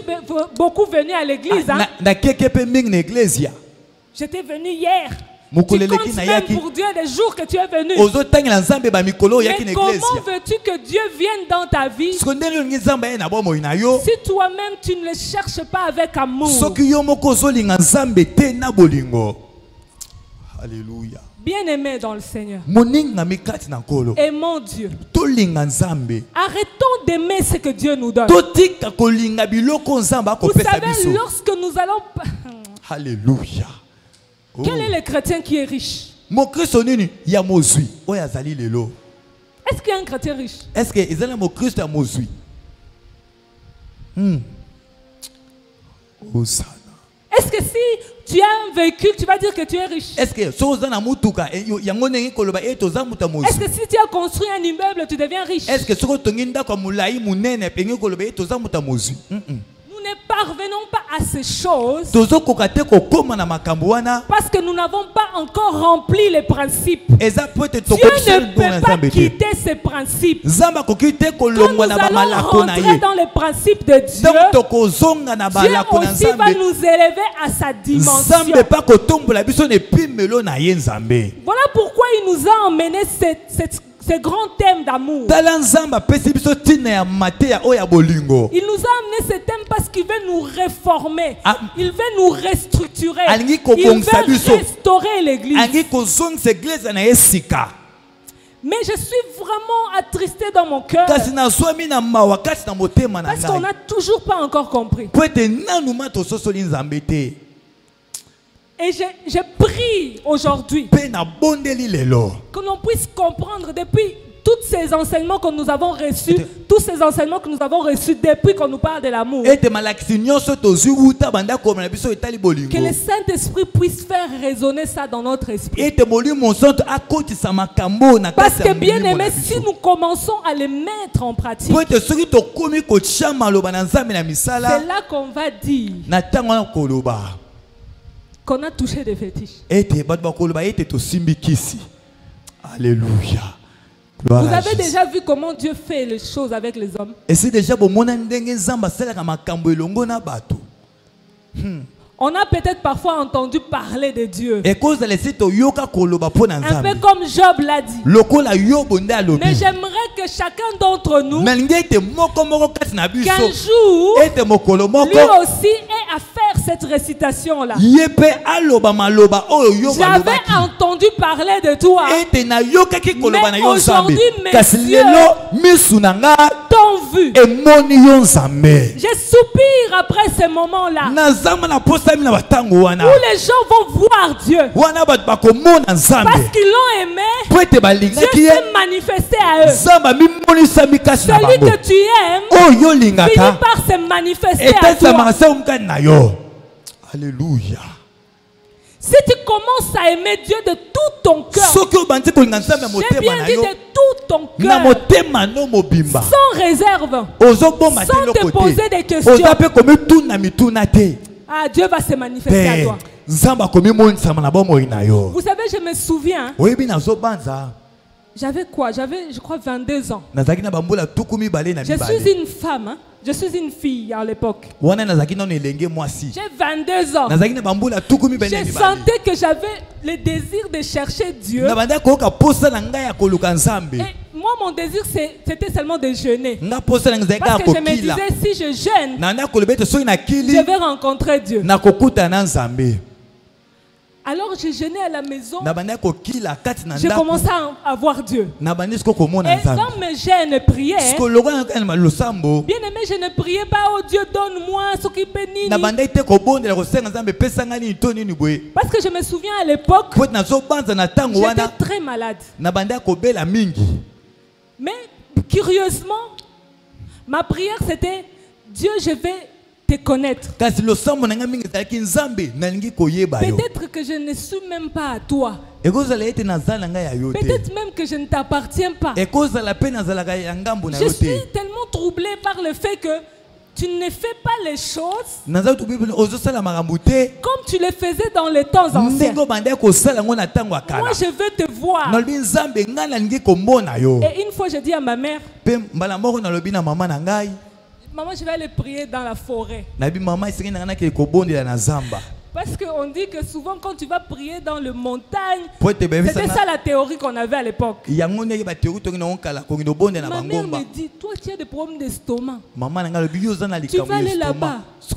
beaucoup venu à l'église. J'étais venu hier. Tu comptes même pour Dieu des jours que tu es venu. Mais comment veux-tu que Dieu vienne dans ta vie si toi-même tu ne le cherches pas avec amour? Alléluia. Bien-aimé dans le Seigneur, aimons Dieu. Arrêtons d'aimer ce que Dieu nous donne. Vous savez, lorsque nous allons... Alléluia. Quel est le chrétien qui est riche? Est-ce qu'il y a un chrétien riche? Est-ce qu'il y a un chrétien riche? Est-ce que si tu as un véhicule, tu vas dire que tu es riche? Est-ce que si tu as construit un immeuble, tu deviens riche? Nous ne parvenons pas à ces choses parce que nous n'avons pas encore rempli les principes. Dieu ne peut pas quitter ces principes. Quand nous allons rentrer dans les principes de Dieu, Dieu aussi va nous élever à sa dimension. Voilà pourquoi il nous a emmené ce grand thème d'amour. Il nous a amené ce thème parce qu'il veut nous réformer. Il veut nous restructurer. Il veut restaurer l'église. Mais je suis vraiment attristé dans mon cœur parce qu'on n'a toujours pas encore compris. Et je prie aujourd'hui que l'on puisse comprendre depuis tous ces enseignements que nous avons reçus, depuis qu'on nous parle de l'amour, que le Saint-Esprit puisse faire résonner ça dans notre esprit. Parce que bien aimé, si nous commençons à les mettre en pratique, c'est là qu'on va dire qu'on a touché des fétiches. Alléluia. Vous avez déjà vu comment Dieu fait les choses avec les hommes? Et c'est déjà pour mon endenge. On a peut-être parfois entendu parler de Dieu. Un peu comme Job l'a dit. Mais j'aimerais que chacun d'entre nous, qu'un jour, lui aussi ait à faire cette récitation-là. J'avais entendu parler de toi. Mais aujourd'hui, mes yeux t'ont vu. Je soupire après ce moment-là. Où les gens vont voir Dieu. Parce qu'ils l'ont aimé, Dieu s'est manifesté à eux. Celui que tu aimes finit par se manifester à toi. Alléluia. Si tu commences à aimer Dieu de tout ton cœur, j'ai bien dit de tout ton cœur, sans réserve, sans te poser des questions, ah, Dieu va se manifester à toi. Vous savez, je me souviens, j'avais quoi? J'avais, je crois, 22 ans. Je suis une femme, hein? Je suis une fille à l'époque. J'ai 22 ans. J'ai senti que j'avais le désir de chercher Dieu. Et moi, mon désir, c'était seulement de jeûner. Parce que je me disais, si je jeûne, je vais rencontrer Dieu. Alors j'ai jeûné à la maison. J'ai commencé à voir Dieu. Et dans mes jeûnes et prières, bien aimé, je ne priais pas, oh Dieu, donne-moi ce qui bénit. Parce que je me souviens à l'époque, j'étais très malade. Mais curieusement, ma prière c'était, Dieu, je vais te connaître. Peut-être que je ne suis même pas à toi. Peut-être même que je ne t'appartiens pas. Je suis tellement troublé par le fait que tu ne fais pas les choses comme tu les faisais dans les temps anciens. Moi, je veux te voir. Et une fois, j'ai dit à ma mère, maman, je vais aller prier dans la forêt. Parce qu'on dit que souvent quand tu vas prier dans les montagnes, c'était ça la théorie qu'on avait à l'époque. Ma mère me dit, toi tu as des problèmes d'estomac. Tu vas aller là-bas. Tu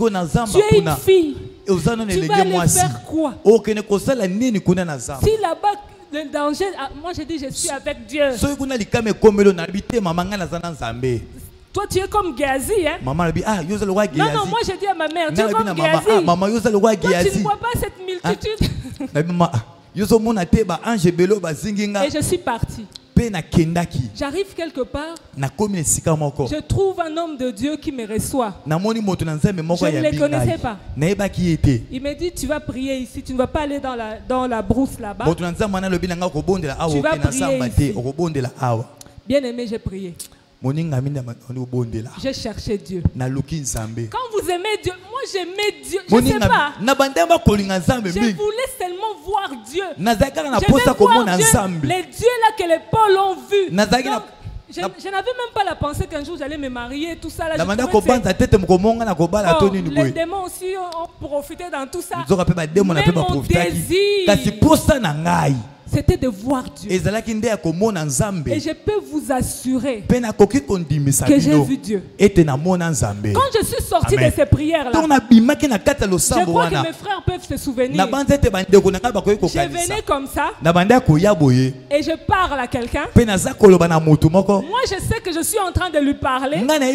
es une fille. Tu vas aller faire quoi? Si là-bas le danger, moi je dis je suis avec Dieu. Toi, tu es comme Géasi, hein? Non, non, moi je dis à ma mère, tu es comme Géasi. Toi, tu ne vois pas cette multitude. Et je suis parti. J'arrive quelque part. Je trouve un homme de Dieu qui me reçoit. Je ne le connaissais pas. Il me dit, tu vas prier ici. Tu ne vas pas aller dans la brousse là-bas. Tu vas prier ici. Bien aimé, j'ai prié. J'ai cherché Dieu. Quand vous aimez Dieu, moi j'aimais Dieu, je ne sais pas. Je voulais seulement voir Dieu. Je veux voir Dieu, les dieux là que les Paul ont vus. Donc, je n'avais même pas la pensée qu'un jour j'allais me marier, tout ça là. Les démons aussi ont profité dans tout ça. Mais mon désir, c'était de voir Dieu. Et je peux vous assurer que j'ai vu Dieu. Quand je suis sorti de ces prières-là, je crois que mes frères peuvent se souvenir. Je venais comme ça et je parle à quelqu'un. Moi, je sais que je suis en train de lui parler. Mais lui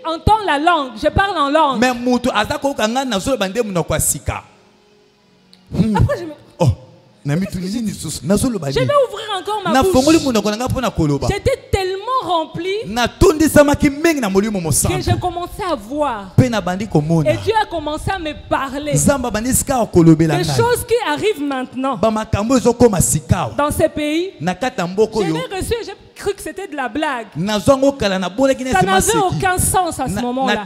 entend la langue. Je parle en langue. Après, je me... Je vais ouvrir encore ma bouche. J'étais tellement rempli que j'ai commencé à voir. Et Dieu a commencé à me parler des choses qui arrivent maintenant dans ces pays. Je l'ai reçu. cru que c'était de la blague. Ça Ça n'avait aucun sens à ce moment-là.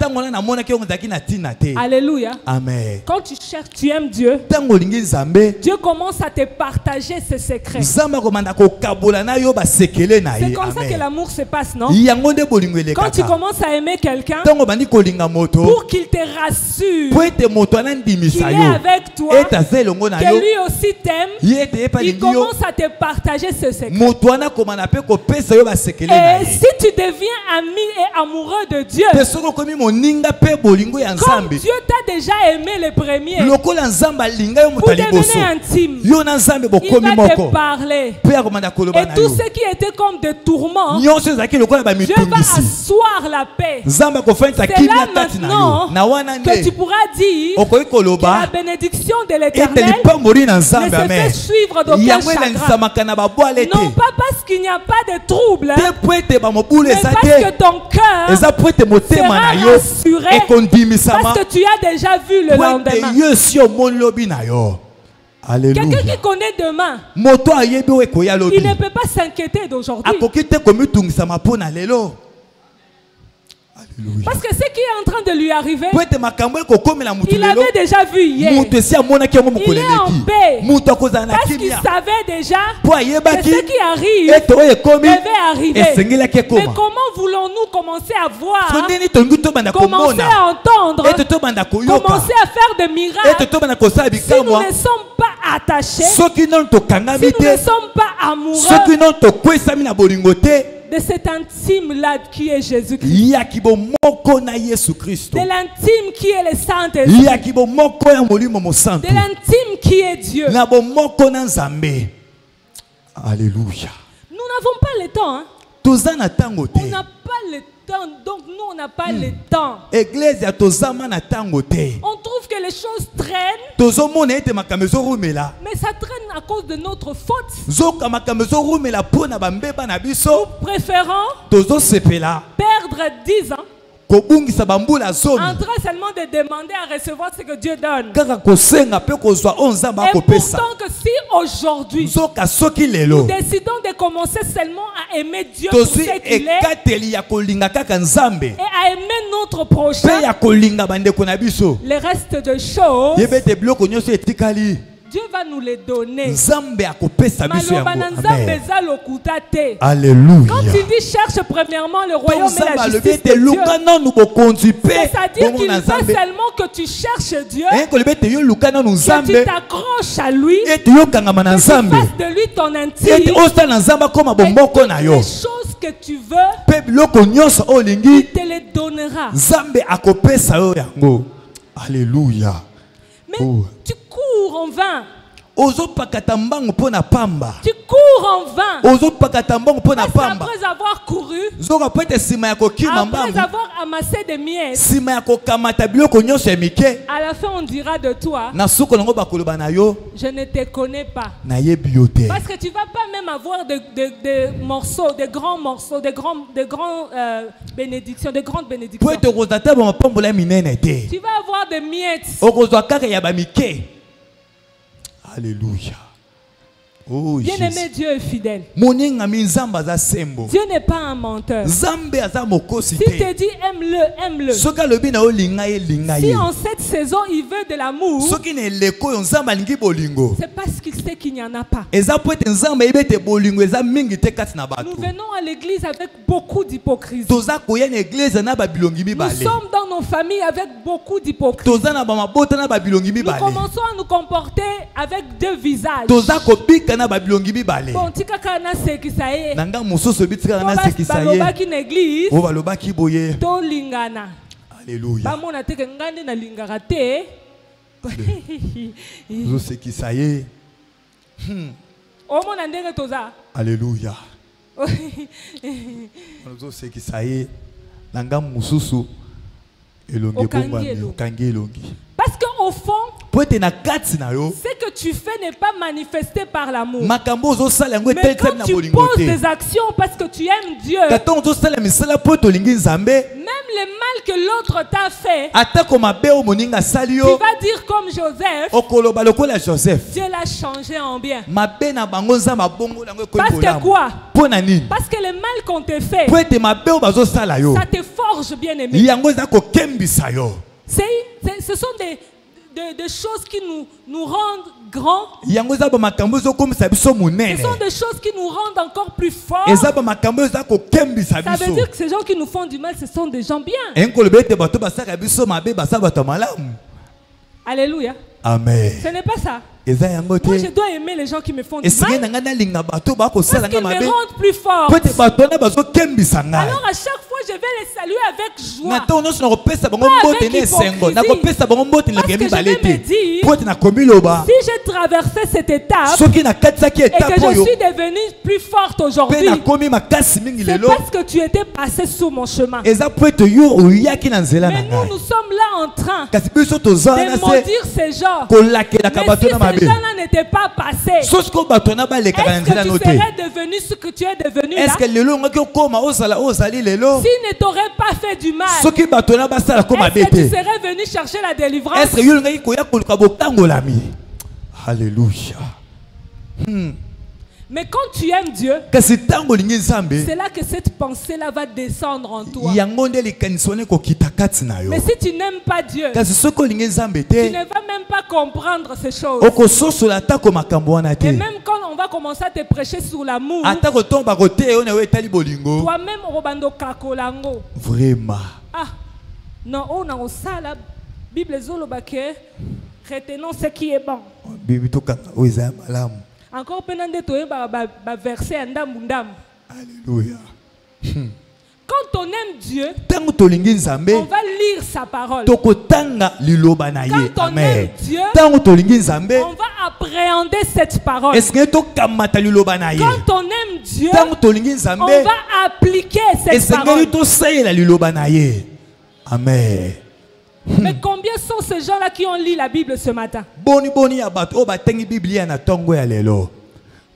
Alléluia. Amen. Quand tu cherches, tu aimes Dieu. Dieu commence à te partager ses secrets. C'est comme ça que l'amour se passe, non? Quand tu commences à aimer quelqu'un, pour qu'il te rassure, qu'il est avec toi, que lui aussi t'aime, il commence à te partager ses secrets. Et si tu deviens ami et amoureux de Dieu, comme Dieu t'a déjà aimé le premier, vous devenez intime. Il va te parler. Et tout ce qui était comme des tourments, Dieu va asseoir la paix. C'est là maintenant que tu pourras dire que la bénédiction de l'Éternel ne se fait suivre d'aucun chagrin. Non pas parce qu'il n'y a pas de trouble, mais parce que ton cœur sera rassuré, parce que tu as déjà vu le lendemain. Quelqu'un qui connaît demain, il ne peut pas s'inquiéter d'aujourd'hui. Parce que ce qui est en train de lui arriver, il avait déjà vu hier. Il est en paix. Parce qu'il savait déjà que ce qui arrive devait arriver. Mais comment voulons-nous commencer à voir, commencer à entendre, commencer à faire des miracles si nous ne sommes pas attachés, si nous ne sommes pas amoureux de cet intime-là qui est Jésus-Christ, de l'intime qui est le Saint-Esprit, de l'intime qui est Dieu. Alléluia. Nous n'avons pas le temps. Hein? On n'a pas le temps, donc nous on n'a pas le temps. On trouve que les choses traînent, mais ça traîne à cause de notre faute. Nous préférons perdre 10 ans en train seulement de demander à recevoir ce que Dieu donne. Et pourtant que si aujourd'hui nous décidons de commencer seulement à aimer Dieu pour ce qu'il est et à aimer notre prochain, le reste de choses, Dieu va nous les donner. Alléluia. Quand il dit cherche premièrement le royaume et la justice de Dieu, c'est-à-dire qu'il veut seulement que tu cherches Dieu, que tu t'accroches à lui, que tu fasses de lui ton intime, et les choses que tu veux, il te les donnera. Alléluia. Mais tu cours en vain. Tu cours en vain. Parce qu'après avoir couru, après avoir amassé des miettes, à la fin on dira de toi, je ne te connais pas. Parce que tu ne vas pas même avoir de morceaux, de grands morceaux, de grandes bénédictions, de grandes bénédictions. Tu vas avoir des miettes. Alléluia. Oh, bien-aimé, Dieu est fidèle. Dieu n'est pas un menteur. S'il te dit aime-le, aime-le. Si en cette saison il veut de l'amour, c'est parce qu'il sait qu'il n'y en a pas. Nous venons à l'église avec beaucoup d'hypocrisie. Nous sommes dans nos familles avec beaucoup d'hypocrisie. Nous commençons à nous comporter avec deux visages. Bon, tika kana sekisaye. Nanga musoso bitika na sekisaye. Balobaki na église. O balobaki boye. To lingana. Alléluia. Ba mona teke ngande na lingara te. Zo sekisaye. O mona ndenge toza. Alléluia. Zo sekisaye. Nanga musoso elongi bomba okangi elongi. Parce qu'au fond, ce que tu fais n'est pas manifesté par l'amour. Mais quand tu poses des actions parce que tu aimes Dieu, même le mal que l'autre t'a fait, atako mabe o moninga salio, tu vas dire comme Joseph, okoloba lokola Joseph. Dieu l'a changé en bien. Mabe na bango nzamba bongo lango ko Parce que quoi? Pona nini? Parce que le mal qu'on te fait, Po ete mabe o bazo sala yo. ça te forge, bien aimé. Yango za ko kembisa yo. Ce sont des choses qui nous rendent grands. Yango za ba makambo zo komisa biso munene. Ce sont des choses qui nous rendent encore plus forts. Eza ba makambo za ko kembisa biso. Ça veut dire que ces gens qui nous font du mal, ce sont des gens bien. Enkolobete bato basaka biso mabe basa bato malamu. Alléluia. Amen. Ce n'est pas ça. Moi, je dois aimer les gens qui me font du mal. Parce qu'ils me rendent plus fort. Alors à chaque fois, je vais les saluer avec joie. Pas avec hypocrisie. Parce que je vais me dire, si j'ai traversé cette étape et que je suis devenue plus forte aujourd'hui, c'est parce que tu étais passé sous mon chemin. Mais nous, nous sommes là en train de maudire ces gens. Mais si ces gens-là n'étaient pas passés, est-ce que tu serais devenu ce que tu es devenu là? S'ils ne t'auraient pas fait du mal, est-ce que tu serais venu chercher la délivrance? Alléluia. Mais quand tu aimes Dieu, c'est là que cette pensée-là va descendre en toi. Mais si tu n'aimes pas Dieu, tu ne vas même pas comprendre ces choses. Et même quand on va commencer à te prêcher sur l'amour, toi-même, vraiment. Ah, non, on a ça, la Bible est retenons ce qui est bon. Encore verset. Alléluia. Quand on aime Dieu, on va lire sa parole. Quand on aime Dieu, on va appréhender cette parole. Quand on aime Dieu, on va appliquer cette parole. Amen. Mais combien sont ces gens-là qui ont lu la Bible ce matin?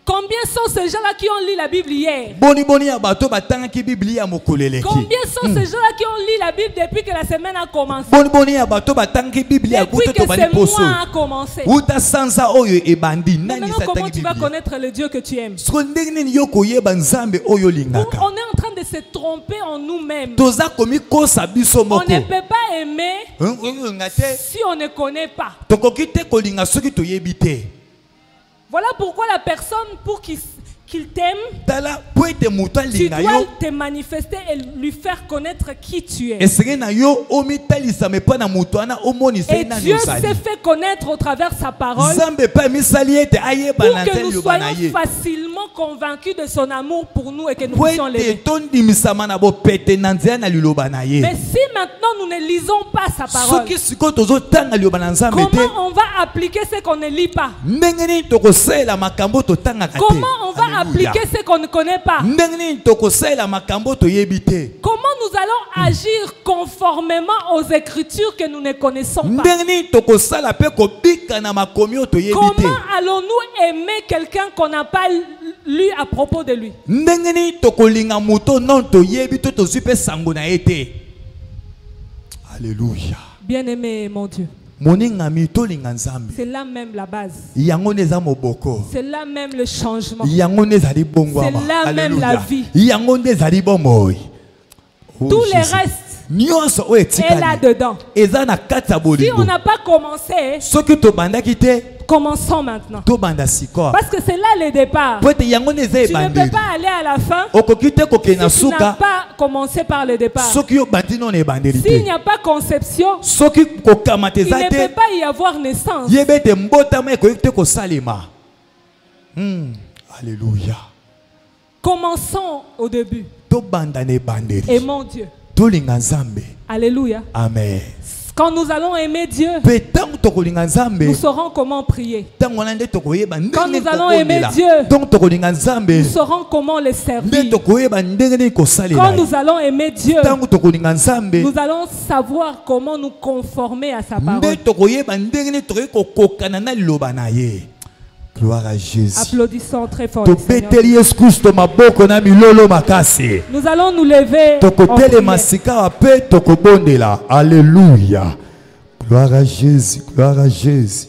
Combien sont ces gens-là qui ont lu la Bible hier? Combien sont ces gens-là qui ont lu la Bible depuis que la semaine a commencé? Depuis que ce mois a commencé. Maintenant, comment tu vas connaître le Dieu que tu aimes? On est en train de se tromper en nous-mêmes. On ne peut pas aimer si on ne connaît pas. Voilà pourquoi la personne, pour qu'il t'aime, tu dois te manifester et lui faire connaître qui tu es. Et Dieu s'est fait connaître au travers de sa parole pour que nous soyons facilement convaincus de son amour pour nous et que nous puissions l'aimer. Mais si maintenant nous ne lisons pas sa parole, comment on va appliquer ce qu'on ne lit pas? Comment on va appliquer ce qu'on ne connaît pas? Comment nous allons agir conformément aux Écritures que nous ne connaissons pas? Comment allons-nous aimer quelqu'un qu'on n'a pas lu à propos de lui? Alléluia. Bien-aimé, mon Dieu. C'est là même la base. C'est là même le changement. C'est là même la vie. Tout le reste est là-dedans. Si on n'a pas commencé, commençons maintenant. Parce que c'est là le départ. Tu ne peux pas aller à la fin si tu n'as pas commencé par le départ. S'il n'y a pas conception, il ne peut pas y avoir naissance. Alléluia. Commençons au début. Aimons Dieu. Alléluia. Amen. Quand nous allons aimer Dieu, nous saurons comment prier. Quand nous allons aimer Dieu, nous saurons comment le servir. Quand nous allons aimer Dieu, nous allons savoir comment nous conformer à sa parole. Gloire à Jésus. Applaudissons très fort le Seigneur. Nous allons nous lever en prière. Alléluia. Gloire à Jésus. Gloire à Jésus.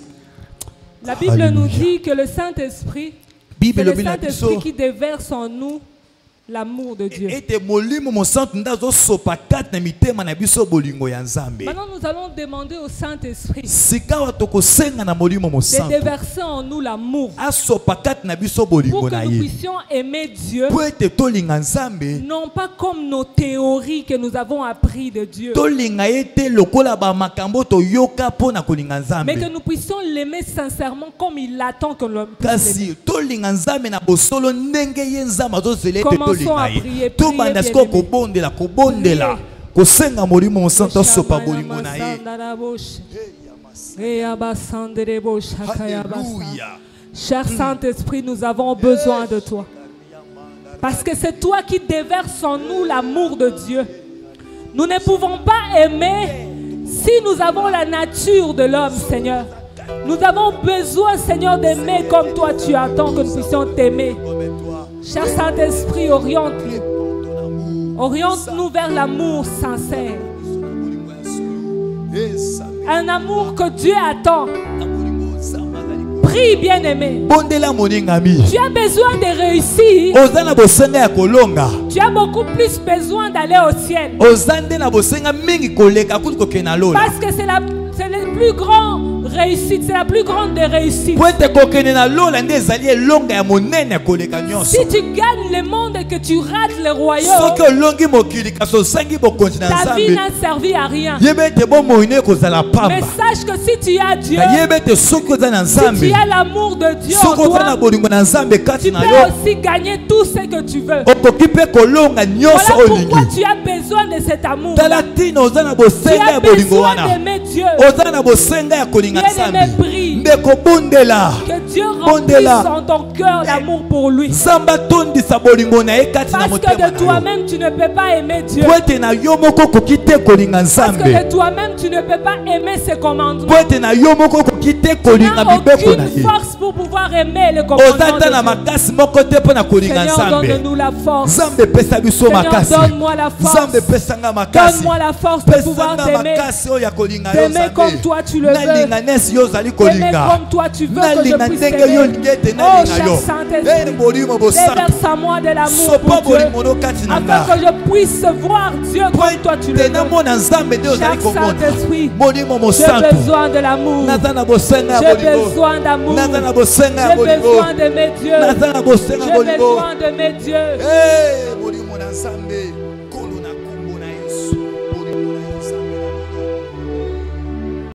La Bible nous dit que le Saint-Esprit, c'est le Saint-Esprit qui déverse en nous l'amour de Dieu. Maintenant, nous allons demander au Saint-Esprit de déverser en nous l'amour pour que nous puissions aimer Dieu, non pas comme nos théories que nous avons appris de Dieu, mais que nous puissions l'aimer sincèrement comme il attend que l'homme puisse l'aimer. Commençons à prier, Cher Saint-Esprit, nous avons besoin de toi. Parce que c'est toi qui déverses en nous l'amour de Dieu. Nous ne pouvons pas aimer si nous avons la nature de l'homme, Seigneur. Nous avons besoin, Seigneur, d'aimer comme toi tu attends que nous puissions t'aimer. Cher Saint-Esprit, oriente-nous. Oriente-nous vers l'amour sincère. Un amour que Dieu attend. Prie, bien-aimé. Tu as besoin de réussir. Tu as beaucoup plus besoin d'aller au ciel. Parce que c'est le plus grand réussite, c'est la plus grande des réussites. Si tu gagnes le monde et que tu rates le royaume, ta vie n'a servi à rien. Mais sache que si tu as Dieu, si tu as l'amour de Dieu en toi, tu peux aussi gagner tout ce que tu veux. Voilà pourquoi tu as besoin de cet amour. Tu as besoin d'aimer Dieu. Bien-aimé, prie que Dieu remplisse en ton cœur l'amour pour lui. Parce que de toi-même tu ne peux pas aimer Dieu. Parce que de toi-même tu ne peux pas aimer ses commandements. Tu n'as aucune force pour pouvoir aimer les commandements de Dieu. Seigneur, donne-nous la force. Seigneur, donne-moi la force. Donne-moi la force de pouvoir t'aimer. T'aimer comme toi tu le veux. Aimer comme toi tu veux que je puisse t'aimer. Oh, cher Saint-Esprit, déverse à moi de l'amour pour Dieu, afin que je puisse voir Dieu comme toi tu le veux. Cher Saint-Esprit, j'ai besoin de l'amour. J'ai besoin d'amour. J'ai besoin d'aimer Dieu. J'ai besoin d'aimer Dieu.